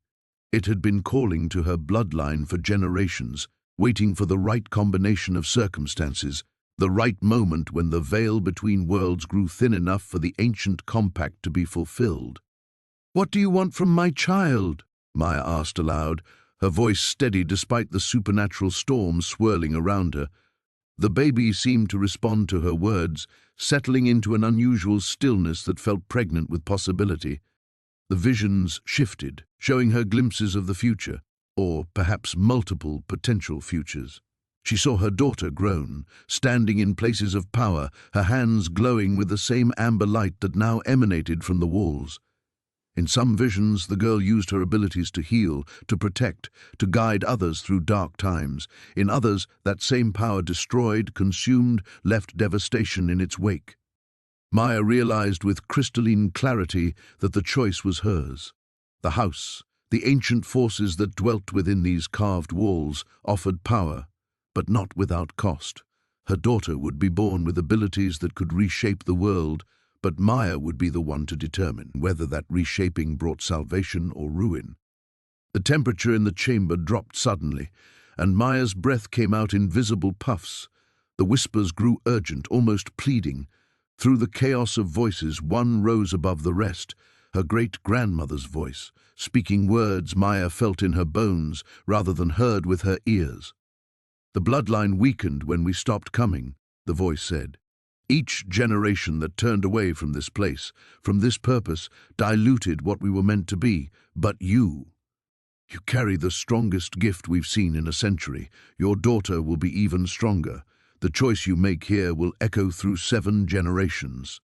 It had been calling to her bloodline for generations, waiting for the right combination of circumstances, the right moment when the veil between worlds grew thin enough for the ancient compact to be fulfilled. "What do you want from my child?" Maya asked aloud, her voice steady despite the supernatural storm swirling around her. The baby seemed to respond to her words, settling into an unusual stillness that felt pregnant with possibility. The visions shifted, showing her glimpses of the future, or perhaps multiple potential futures. She saw her daughter grown, standing in places of power, her hands glowing with the same amber light that now emanated from the walls. In some visions, the girl used her abilities to heal, to protect, to guide others through dark times. In others, that same power destroyed, consumed, left devastation in its wake. Maya realized with crystalline clarity that the choice was hers. The house, the ancient forces that dwelt within these carved walls, offered power, but not without cost. Her daughter would be born with abilities that could reshape the world, but Maya would be the one to determine whether that reshaping brought salvation or ruin. The temperature in the chamber dropped suddenly, and Maya's breath came out in visible puffs. The whispers grew urgent, almost pleading. Through the chaos of voices, one rose above the rest, her great-grandmother's voice, speaking words Maya felt in her bones rather than heard with her ears. "The bloodline weakened when we stopped coming," the voice said. "Each generation that turned away from this place, from this purpose, diluted what we were meant to be. But you carry the strongest gift we've seen in a century. Your daughter will be even stronger. The choice you make here will echo through 7 generations."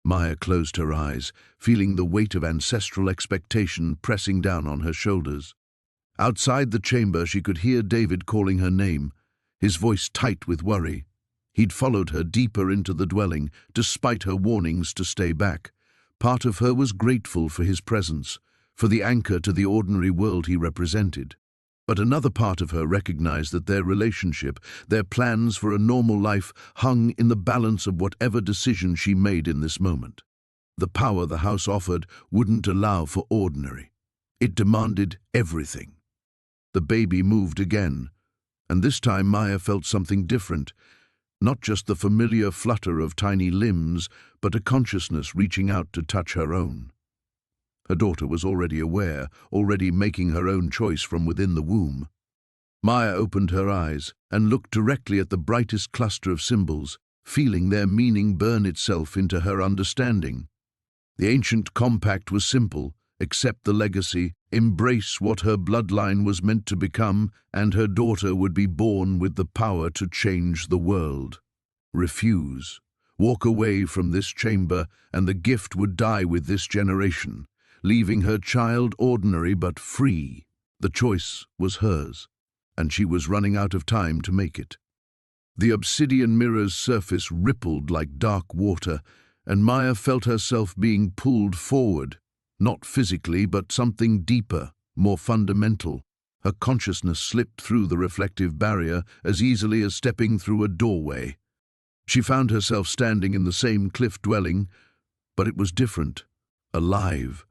Maya closed her eyes, feeling the weight of ancestral expectation pressing down on her shoulders. Outside the chamber, she could hear David calling her name, his voice tight with worry. He'd followed her deeper into the dwelling, despite her warnings to stay back. Part of her was grateful for his presence, for the anchor to the ordinary world he represented. But another part of her recognized that their relationship, their plans for a normal life, hung in the balance of whatever decision she made in this moment. The power the house offered wouldn't allow for ordinary. It demanded everything. The baby moved again, and this time Maya felt something different. Not just the familiar flutter of tiny limbs, but a consciousness reaching out to touch her own. Her daughter was already aware, already making her own choice from within the womb. Maya opened her eyes and looked directly at the brightest cluster of symbols, feeling their meaning burn itself into her understanding. The ancient compact was simple: accept the legacy, embrace what her bloodline was meant to become, and her daughter would be born with the power to change the world. Refuse. Walk away from this chamber, and the gift would die with this generation, leaving her child ordinary but free. The choice was hers, and she was running out of time to make it. The obsidian mirror's surface rippled like dark water, and Maya felt herself being pulled forward, not physically, but something deeper, more fundamental. Her consciousness slipped through the reflective barrier as easily as stepping through a doorway. She found herself standing in the same cliff dwelling, but it was different, alive.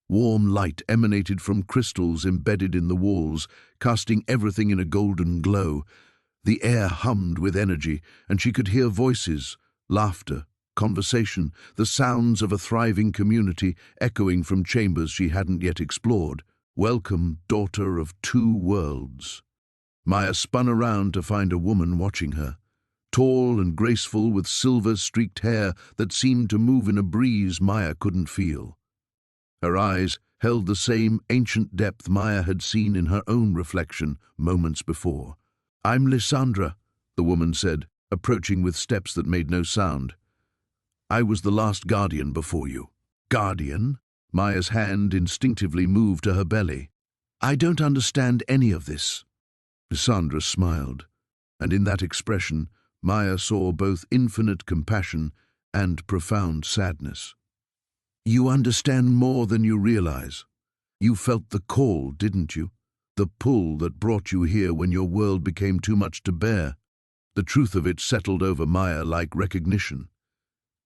Warm light emanated from crystals embedded in the walls, casting everything in a golden glow. The air hummed with energy, and she could hear voices, laughter, conversation, the sounds of a thriving community echoing from chambers she hadn't yet explored. "Welcome, daughter of 2 worlds." Maya spun around to find a woman watching her, tall and graceful with silver-streaked hair that seemed to move in a breeze Maya couldn't feel. Her eyes held the same ancient depth Maya had seen in her own reflection moments before. "I'm Lysandra," the woman said, approaching with steps that made no sound. "I was the last guardian before you." "Guardian?" Maya's hand instinctively moved to her belly. "I don't understand any of this." Lysandra smiled, and in that expression Maya saw both infinite compassion and profound sadness. "You understand more than you realize. You felt the call, didn't you? The pull that brought you here when your world became too much to bear." The truth of it settled over Maya like recognition.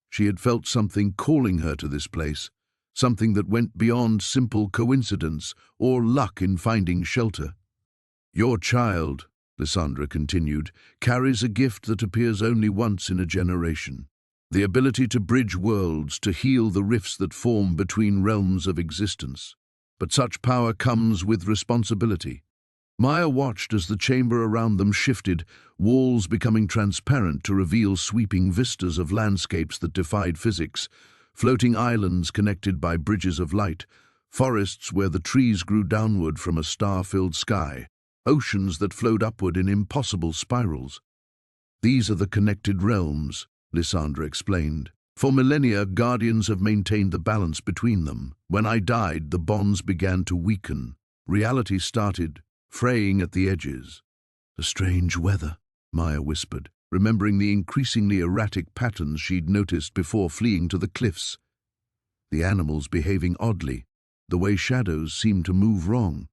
She had felt something calling her to this place, something that went beyond simple coincidence or luck in finding shelter. "Your child," Lysandra continued, "carries a gift that appears only once in a generation. The ability to bridge worlds, to heal the rifts that form between realms of existence. But such power comes with responsibility." Maya watched as the chamber around them shifted, walls becoming transparent to reveal sweeping vistas of landscapes that defied physics, floating islands connected by bridges of light, forests where the trees grew downward from a star-filled sky, oceans that flowed upward in impossible spirals. "These are the connected realms," Lysandra explained. "For millennia, guardians have maintained the balance between them. When I died, the bonds began to weaken. Reality started fraying at the edges." "The strange weather," Maya whispered, remembering the increasingly erratic patterns she'd noticed before fleeing to the cliffs. The animals behaving oddly, the way shadows seemed to move wrong.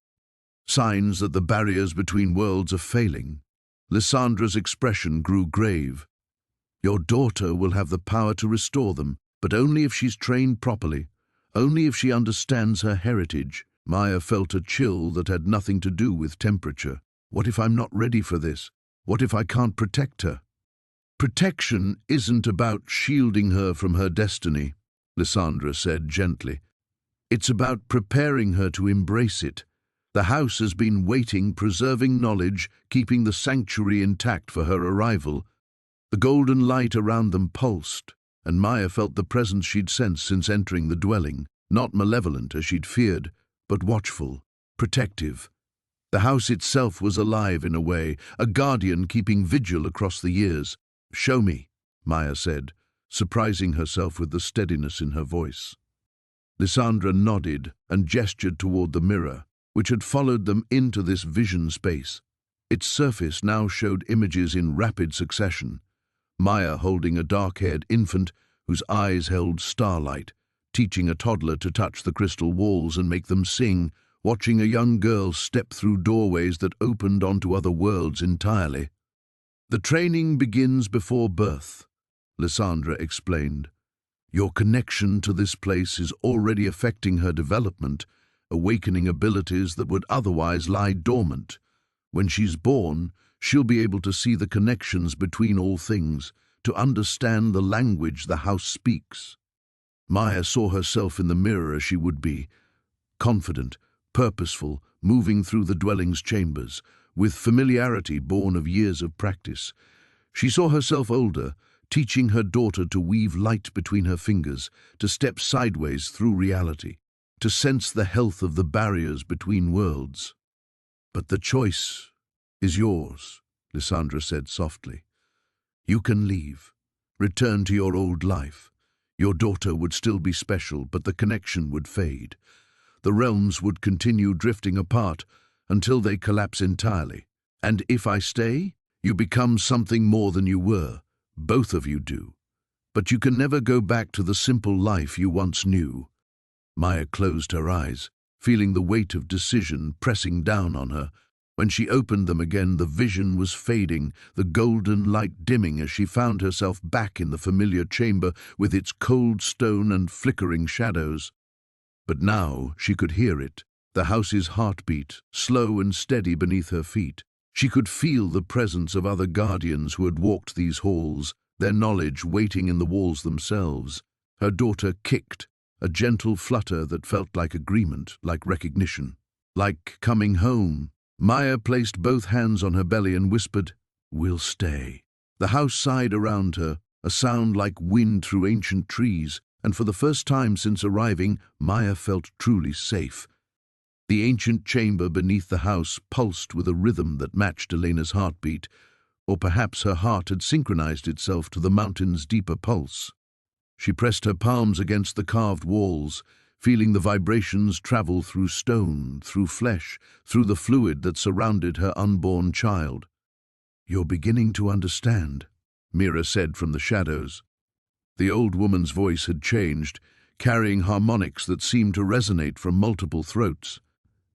Signs that the barriers between worlds are failing. Lysandra's expression grew grave. "Your daughter will have the power to restore them, but only if she's trained properly, only if she understands her heritage." Maya felt a chill that had nothing to do with temperature. "What if I'm not ready for this? What if I can't protect her?" "Protection isn't about shielding her from her destiny," Lysandra said gently. "It's about preparing her to embrace it. The house has been waiting, preserving knowledge, keeping the sanctuary intact for her arrival." The golden light around them pulsed, and Maya felt the presence she'd sensed since entering the dwelling, not malevolent as she'd feared, but watchful, protective. The house itself was alive in a way, a guardian keeping vigil across the years. "Show me," Maya said, surprising herself with the steadiness in her voice. Lysandra nodded and gestured toward the mirror, which had followed them into this vision space. Its surface now showed images in rapid succession. Maya holding a dark-haired infant whose eyes held starlight, teaching a toddler to touch the crystal walls and make them sing, watching a young girl step through doorways that opened onto other worlds entirely. "The training begins before birth," Lysandra explained. "Your connection to this place is already affecting her development, awakening abilities that would otherwise lie dormant. When she's born, she'll be able to see the connections between all things, to understand the language the house speaks." Maya saw herself in the mirror as she would be, confident, purposeful, moving through the dwelling's chambers, with familiarity born of years of practice. She saw herself older, teaching her daughter to weave light between her fingers, to step sideways through reality, to sense the health of the barriers between worlds. "But the choice is yours," Lysandra said softly. "You can leave, return to your old life. Your daughter would still be special, but the connection would fade. The realms would continue drifting apart until they collapse entirely. And if I stay, you become something more than you were. Both of you do. But you can never go back to the simple life you once knew." Maya closed her eyes, feeling the weight of decision pressing down on her. When she opened them again, the vision was fading, the golden light dimming as she found herself back in the familiar chamber with its cold stone and flickering shadows. But now she could hear it, the house's heartbeat, slow and steady beneath her feet. She could feel the presence of other guardians who had walked these halls, their knowledge waiting in the walls themselves. Her daughter kicked, a gentle flutter that felt like agreement, like recognition. "Like coming home," Maya placed both hands on her belly and whispered, "We'll stay." The house sighed around her, a sound like wind through ancient trees, and for the first time since arriving, Maya felt truly safe. The ancient chamber beneath the house pulsed with a rhythm that matched Elena's heartbeat, or perhaps her heart had synchronized itself to the mountain's deeper pulse. She pressed her palms against the carved walls, feeling the vibrations travel through stone, through flesh, through the fluid that surrounded her unborn child. "You're beginning to understand," Mira said from the shadows. The old woman's voice had changed, carrying harmonics that seemed to resonate from multiple throats.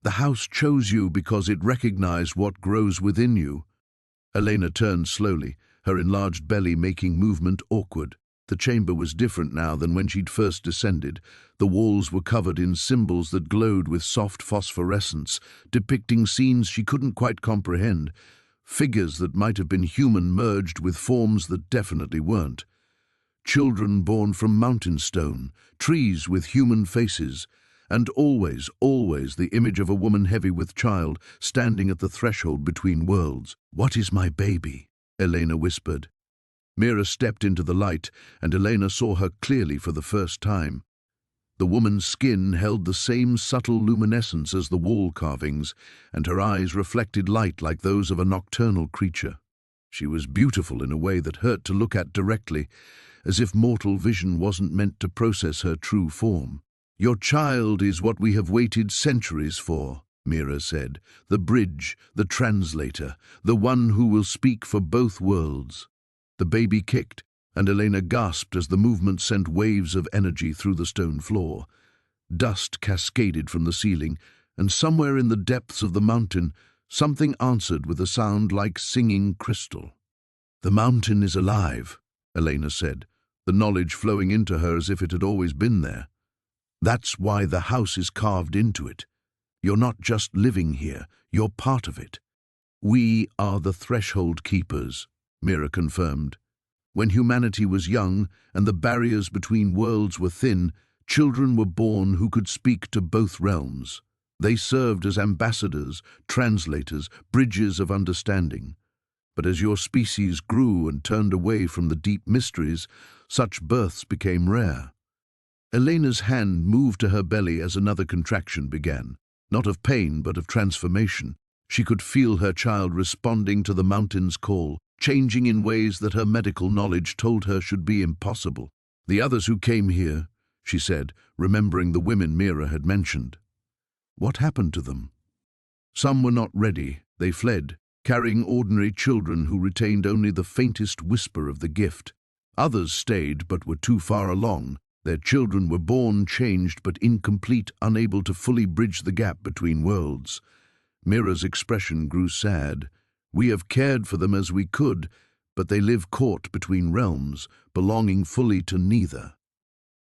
"The house chose you because it recognized what grows within you." Elena turned slowly, her enlarged belly making movement awkward. The chamber was different now than when she'd first descended. The walls were covered in symbols that glowed with soft phosphorescence, depicting scenes she couldn't quite comprehend, figures that might have been human merged with forms that definitely weren't. Children born from mountain stone, trees with human faces, and always, always the image of a woman heavy with child, standing at the threshold between worlds. "What is my baby?" Elena whispered. Mira stepped into the light, and Elena saw her clearly for the first time. The woman's skin held the same subtle luminescence as the wall carvings, and her eyes reflected light like those of a nocturnal creature. She was beautiful in a way that hurt to look at directly, as if mortal vision wasn't meant to process her true form. "Your child is what we have waited centuries for," Mira said. "The bridge, the translator, the one who will speak for both worlds." The baby kicked, and Elena gasped as the movement sent waves of energy through the stone floor. Dust cascaded from the ceiling, and somewhere in the depths of the mountain, something answered with a sound like singing crystal. "The mountain is alive," Elena said, the knowledge flowing into her as if it had always been there. "That's why the house is carved into it. You're not just living here, you're part of it." "We are the threshold keepers," Mira confirmed. "When humanity was young and the barriers between worlds were thin, children were born who could speak to both realms. They served as ambassadors, translators, bridges of understanding. But as your species grew and turned away from the deep mysteries, such births became rare." Elena's hand moved to her belly as another contraction began, not of pain but of transformation. She could feel her child responding to the mountain's call, changing in ways that her medical knowledge told her should be impossible. "The others who came here," she said, remembering the women Mira had mentioned. "What happened to them?" "Some were not ready. They fled, carrying ordinary children who retained only the faintest whisper of the gift. Others stayed but were too far along. Their children were born changed but incomplete, unable to fully bridge the gap between worlds." Mira's expression grew sad. "We have cared for them as we could, but they live caught between realms, belonging fully to neither."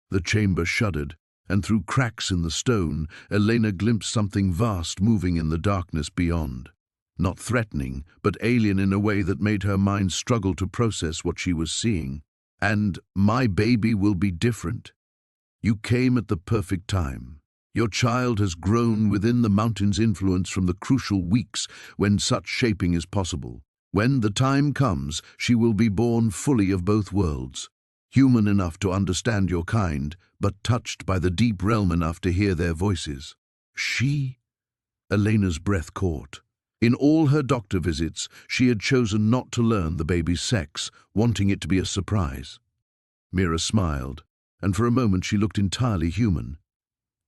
The chamber shuddered, and through cracks in the stone, Elena glimpsed something vast moving in the darkness beyond. Not threatening, but alien in a way that made her mind struggle to process what she was seeing. "And my baby will be different. You came at the perfect time. Your child has grown within the mountain's influence from the crucial weeks when such shaping is possible. When the time comes, she will be born fully of both worlds, human enough to understand your kind, but touched by the deep realm enough to hear their voices." "She?" Elena's breath caught. In all her doctor visits, she had chosen not to learn the baby's sex, wanting it to be a surprise. Mira smiled, and for a moment she looked entirely human.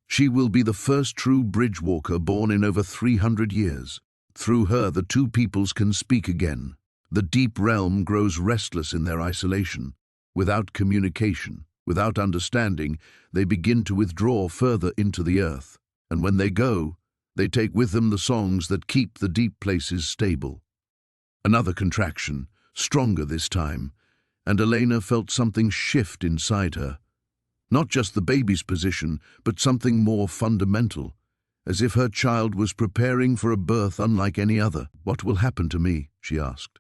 "She will be the first true bridge walker born in over 300 years. Through her, the two peoples can speak again. The deep realm grows restless in their isolation. Without communication, without understanding, they begin to withdraw further into the earth. And when they go, they take with them the songs that keep the deep places stable." Another contraction, stronger this time, and Elena felt something shift inside her. Not just the baby's position, but something more fundamental, as if her child was preparing for a birth unlike any other. "What will happen to me?" she asked.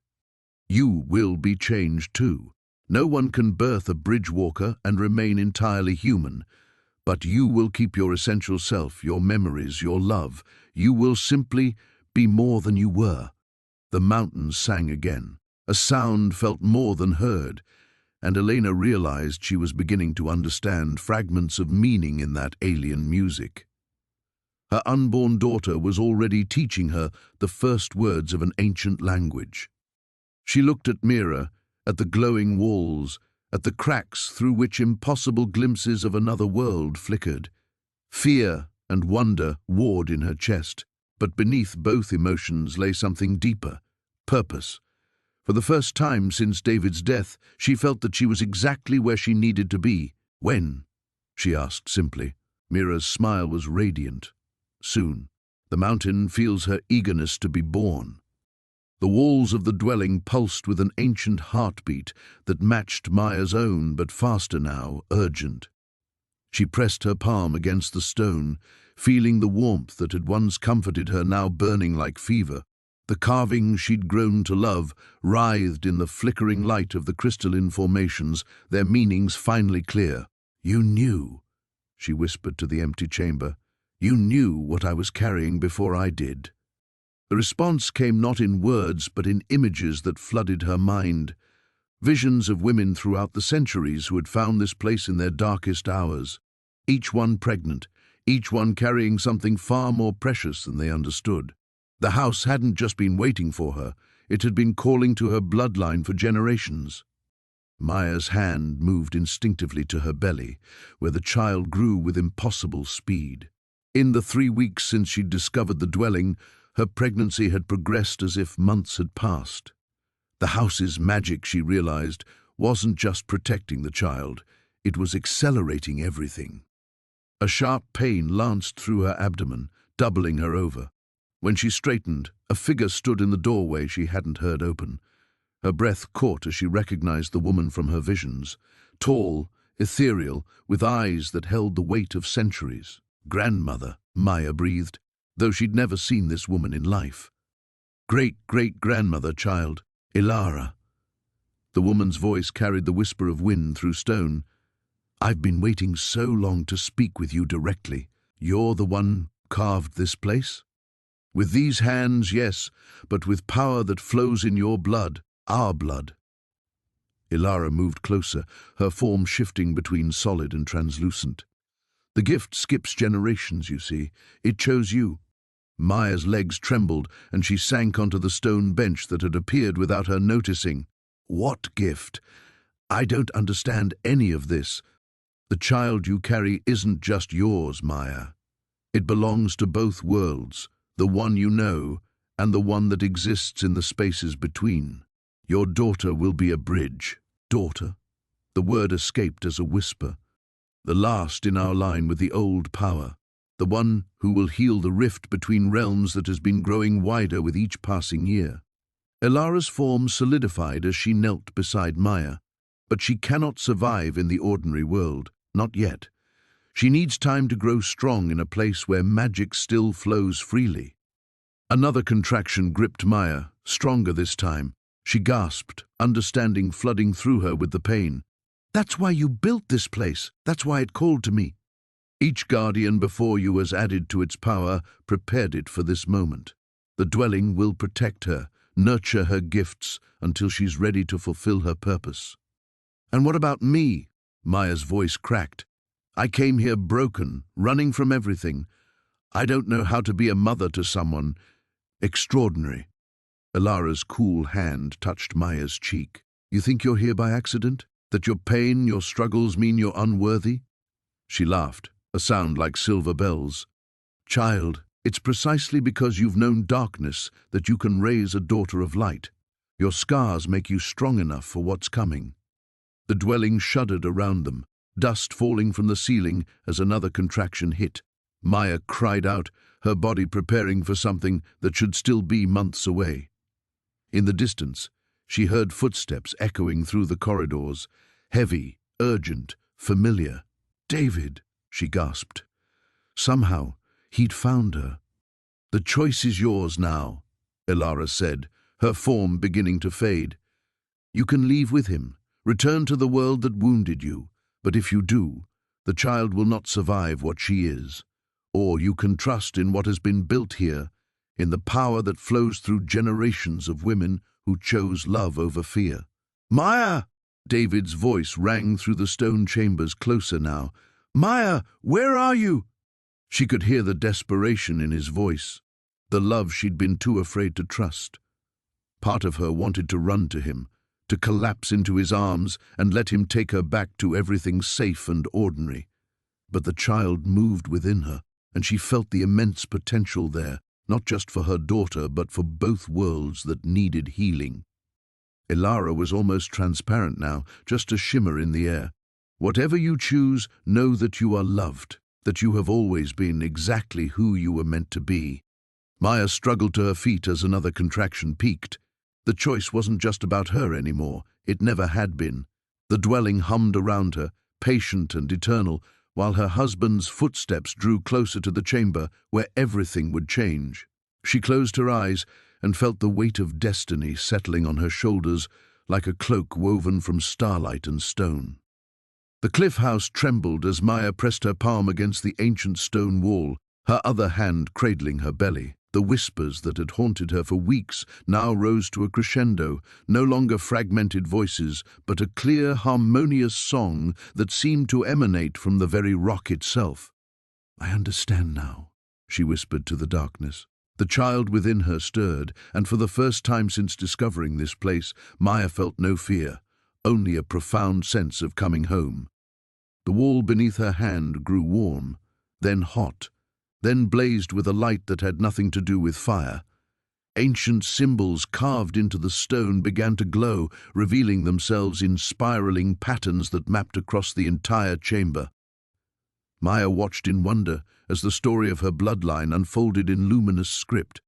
"You will be changed too. No one can birth a bridge walker and remain entirely human. But you will keep your essential self, your memories, your love. You will simply Be more than you were." The mountains sang again. A sound felt more than heard, and Elena realized she was beginning to understand fragments of meaning in that alien music. Her unborn daughter was already teaching her the first words of an ancient language. She looked at Mira, at the glowing walls, at the cracks through which impossible glimpses of another world flickered. Fear and wonder warred in her chest, but beneath both emotions lay something deeper: purpose. For the first time since David's death, she felt that she was exactly where she needed to be. "When?" she asked simply. Mira's smile was radiant. "Soon. The mountain feels her eagerness to be born." The walls of the dwelling pulsed with an ancient heartbeat that matched Maya's own, but faster now, urgent. She pressed her palm against the stone, feeling the warmth that had once comforted her now burning like fever. The carvings she'd grown to love writhed in the flickering light of the crystalline formations, their meanings finally clear. "You knew," she whispered to the empty chamber. "You knew what I was carrying before I did." The response came not in words, but in images that flooded her mind. Visions of women throughout the centuries who had found this place in their darkest hours. Each one pregnant, each one carrying something far more precious than they understood. The house hadn't just been waiting for her, it had been calling to her bloodline for generations. Maya's hand moved instinctively to her belly, where the child grew with impossible speed. In the 3 weeks since she'd discovered the dwelling, her pregnancy had progressed as if months had passed. The house's magic, she realized, wasn't just protecting the child, it was accelerating everything. A sharp pain lanced through her abdomen, doubling her over. When she straightened, a figure stood in the doorway she hadn't heard open. Her breath caught as she recognized the woman from her visions. Tall, ethereal, with eyes that held the weight of centuries. "Grandmother," Maya breathed, though she'd never seen this woman in life. "Great-great-grandmother, child. Ilara." The woman's voice carried the whisper of wind through stone. "I've been waiting so long to speak with you directly. You're the one carved this place?" "With these hands, yes, but with power that flows in your blood, our blood." Ilara moved closer, her form shifting between solid and translucent. "The gift skips generations, you see. It chose you." Maya's legs trembled, and she sank onto the stone bench that had appeared without her noticing. "What gift? I don't understand any of this. The child you carry isn't just yours, Maya. It belongs to both worlds, the one you know and the one that exists in the spaces between. Your daughter will be a bridge." "Daughter?" The word escaped as a whisper. "The last in our line with the old power. The one who will heal the rift between realms that has been growing wider with each passing year." Ilara's form solidified as she knelt beside Maya. But she cannot survive in the ordinary world, not yet. She needs time to grow strong in a place where magic still flows freely. Another contraction gripped Maya, stronger this time. She gasped, understanding flooding through her with the pain. "That's why you built this place. That's why it called to me." Each guardian before you has added to its power, prepared it for this moment. The dwelling will protect her, nurture her gifts until she's ready to fulfill her purpose. "And what about me?" Maya's voice cracked. "I came here broken, running from everything. I don't know how to be a mother to someone extraordinary." Ilara's cool hand touched Maya's cheek. "You think you're here by accident? That your pain, your struggles mean you're unworthy?" She laughed, a sound like silver bells. "Child, it's precisely because you've known darkness that you can raise a daughter of light. Your scars make you strong enough for what's coming." The dwelling shuddered around them, dust falling from the ceiling as another contraction hit. Maya cried out, her body preparing for something that should still be months away. In the distance, she heard footsteps echoing through the corridors, heavy, urgent, familiar. "David," she gasped. Somehow, he'd found her. "The choice is yours now," Ilara said, her form beginning to fade. "You can leave with him, return to the world that wounded you, but if you do, the child will not survive what she is. Or you can trust in what has been built here, in the power that flows through generations of women who chose love over fear. "Maya!" David's voice rang through the stone chambers, closer now. "Maya, where are you?" She could hear the desperation in his voice, the love she'd been too afraid to trust. Part of her wanted to run to him, to collapse into his arms and let him take her back to everything safe and ordinary. But the child moved within her, and she felt the immense potential there, not just for her daughter, but for both worlds that needed healing. Ilara was almost transparent now, just a shimmer in the air. "Whatever you choose, know that you are loved, that you have always been exactly who you were meant to be." Maya struggled to her feet as another contraction peaked. The choice wasn't just about her anymore. It never had been. The dwelling hummed around her, patient and eternal, while her husband's footsteps drew closer to the chamber where everything would change. She closed her eyes and felt the weight of destiny settling on her shoulders like a cloak woven from starlight and stone. The cliff house trembled as Maya pressed her palm against the ancient stone wall, her other hand cradling her belly. The whispers that had haunted her for weeks now rose to a crescendo, no longer fragmented voices, but a clear, harmonious song that seemed to emanate from the very rock itself. "I understand now," she whispered to the darkness. The child within her stirred, and for the first time since discovering this place, Maya felt no fear, only a profound sense of coming home. The wall beneath her hand grew warm, then hot, then blazed with a light that had nothing to do with fire. Ancient symbols carved into the stone began to glow, revealing themselves in spiraling patterns that mapped across the entire chamber. Maya watched in wonder as the story of her bloodline unfolded in luminous script.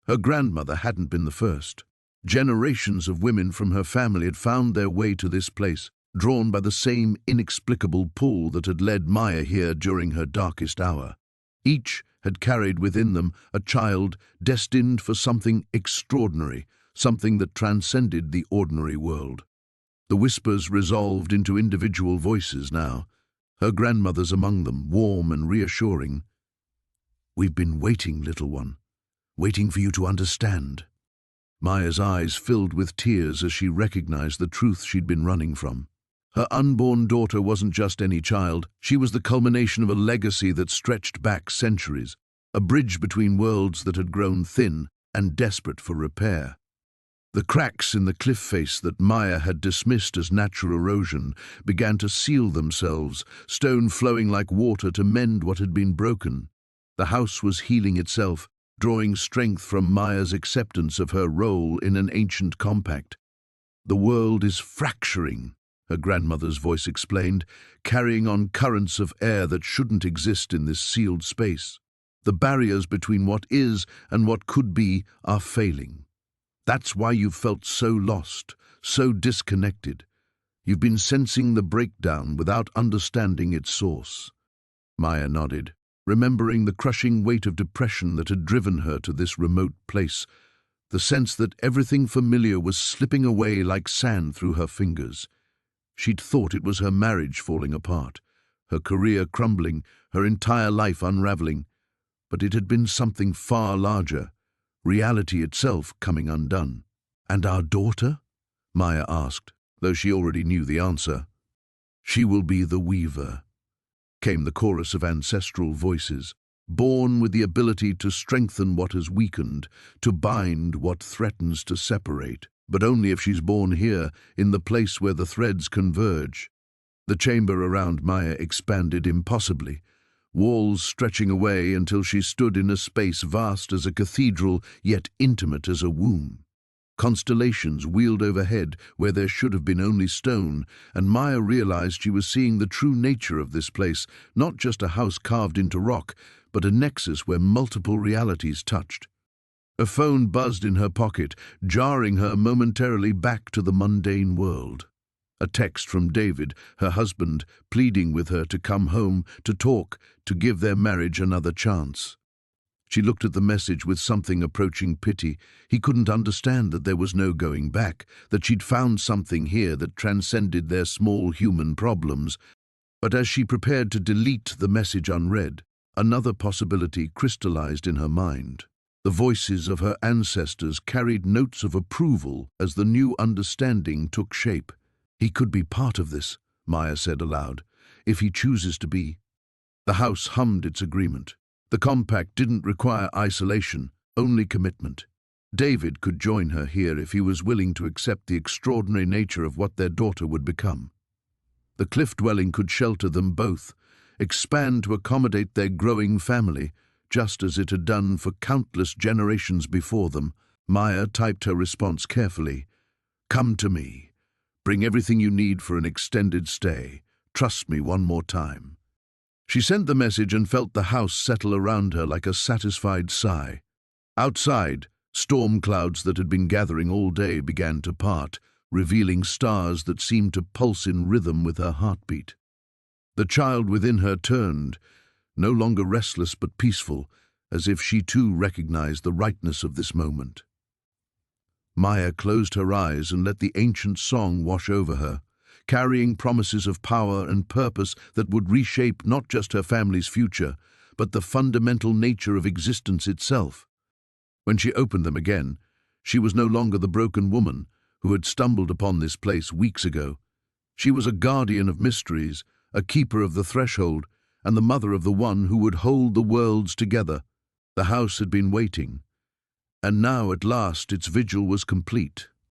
Her grandmother hadn't been the first. Generations of women from her family had found their way to this place, drawn by the same inexplicable pull that had led Maya here during her darkest hour. Each had carried within them a child destined for something extraordinary, something that transcended the ordinary world. The whispers resolved into individual voices now, her grandmother's among them, warm and reassuring. "We've been waiting, little one, waiting for you to understand." Maya's eyes filled with tears as she recognized the truth she'd been running from. Her unborn daughter wasn't just any child. She was the culmination of a legacy that stretched back centuries, a bridge between worlds that had grown thin and desperate for repair. The cracks in the cliff face that Maya had dismissed as natural erosion began to seal themselves, stone flowing like water to mend what had been broken. The house was healing itself, drawing strength from Maya's acceptance of her role in an ancient compact. "The world is fracturing," her grandmother's voice explained, carrying on currents of air that shouldn't exist in this sealed space. The barriers between what is and what could be are failing. That's why you've felt so lost, so disconnected. You've been sensing the breakdown without understanding its source. Maya nodded, remembering the crushing weight of depression that had driven her to this remote place, the sense that everything familiar was slipping away like sand through her fingers. She'd thought it was her marriage falling apart, her career crumbling, her entire life unraveling. But it had been something far larger, reality itself coming undone. "And our daughter?" Maya asked, though she already knew the answer. "She will be the weaver," came the chorus of ancestral voices, born with the ability to strengthen what has weakened, to bind what threatens to separate. But only if she's born here, in the place where the threads converge. The chamber around Maya expanded impossibly, walls stretching away until she stood in a space vast as a cathedral, yet intimate as a womb. Constellations wheeled overhead where there should have been only stone, and Maya realized she was seeing the true nature of this place, not just a house carved into rock, but a nexus where multiple realities touched. A phone buzzed in her pocket, jarring her momentarily back to the mundane world. A text from David, her husband, pleading with her to come home, to talk, to give their marriage another chance. She looked at the message with something approaching pity. He couldn't understand that there was no going back, that she'd found something here that transcended their small human problems. But as she prepared to delete the message unread, another possibility crystallized in her mind. The voices of her ancestors carried notes of approval as the new understanding took shape. "He could be part of this," Maya said aloud, "if he chooses to be." The house hummed its agreement. The compact didn't require isolation, only commitment. David could join her here if he was willing to accept the extraordinary nature of what their daughter would become. The cliff dwelling could shelter them both, expand to accommodate their growing family, just as it had done for countless generations before them. Maya typed her response carefully. "Come to me. Bring everything you need for an extended stay. Trust me one more time." She sent the message and felt the house settle around her like a satisfied sigh. Outside, storm clouds that had been gathering all day began to part, revealing stars that seemed to pulse in rhythm with her heartbeat. The child within her turned, no longer restless but peaceful, as if she too recognized the rightness of this moment. Maya closed her eyes and let the ancient song wash over her, carrying promises of power and purpose that would reshape not just her family's future, but the fundamental nature of existence itself. When she opened them again, she was no longer the broken woman who had stumbled upon this place weeks ago. She was a guardian of mysteries, a keeper of the threshold, and the mother of the one who would hold the worlds together. The house had been waiting, and now at last its vigil was complete.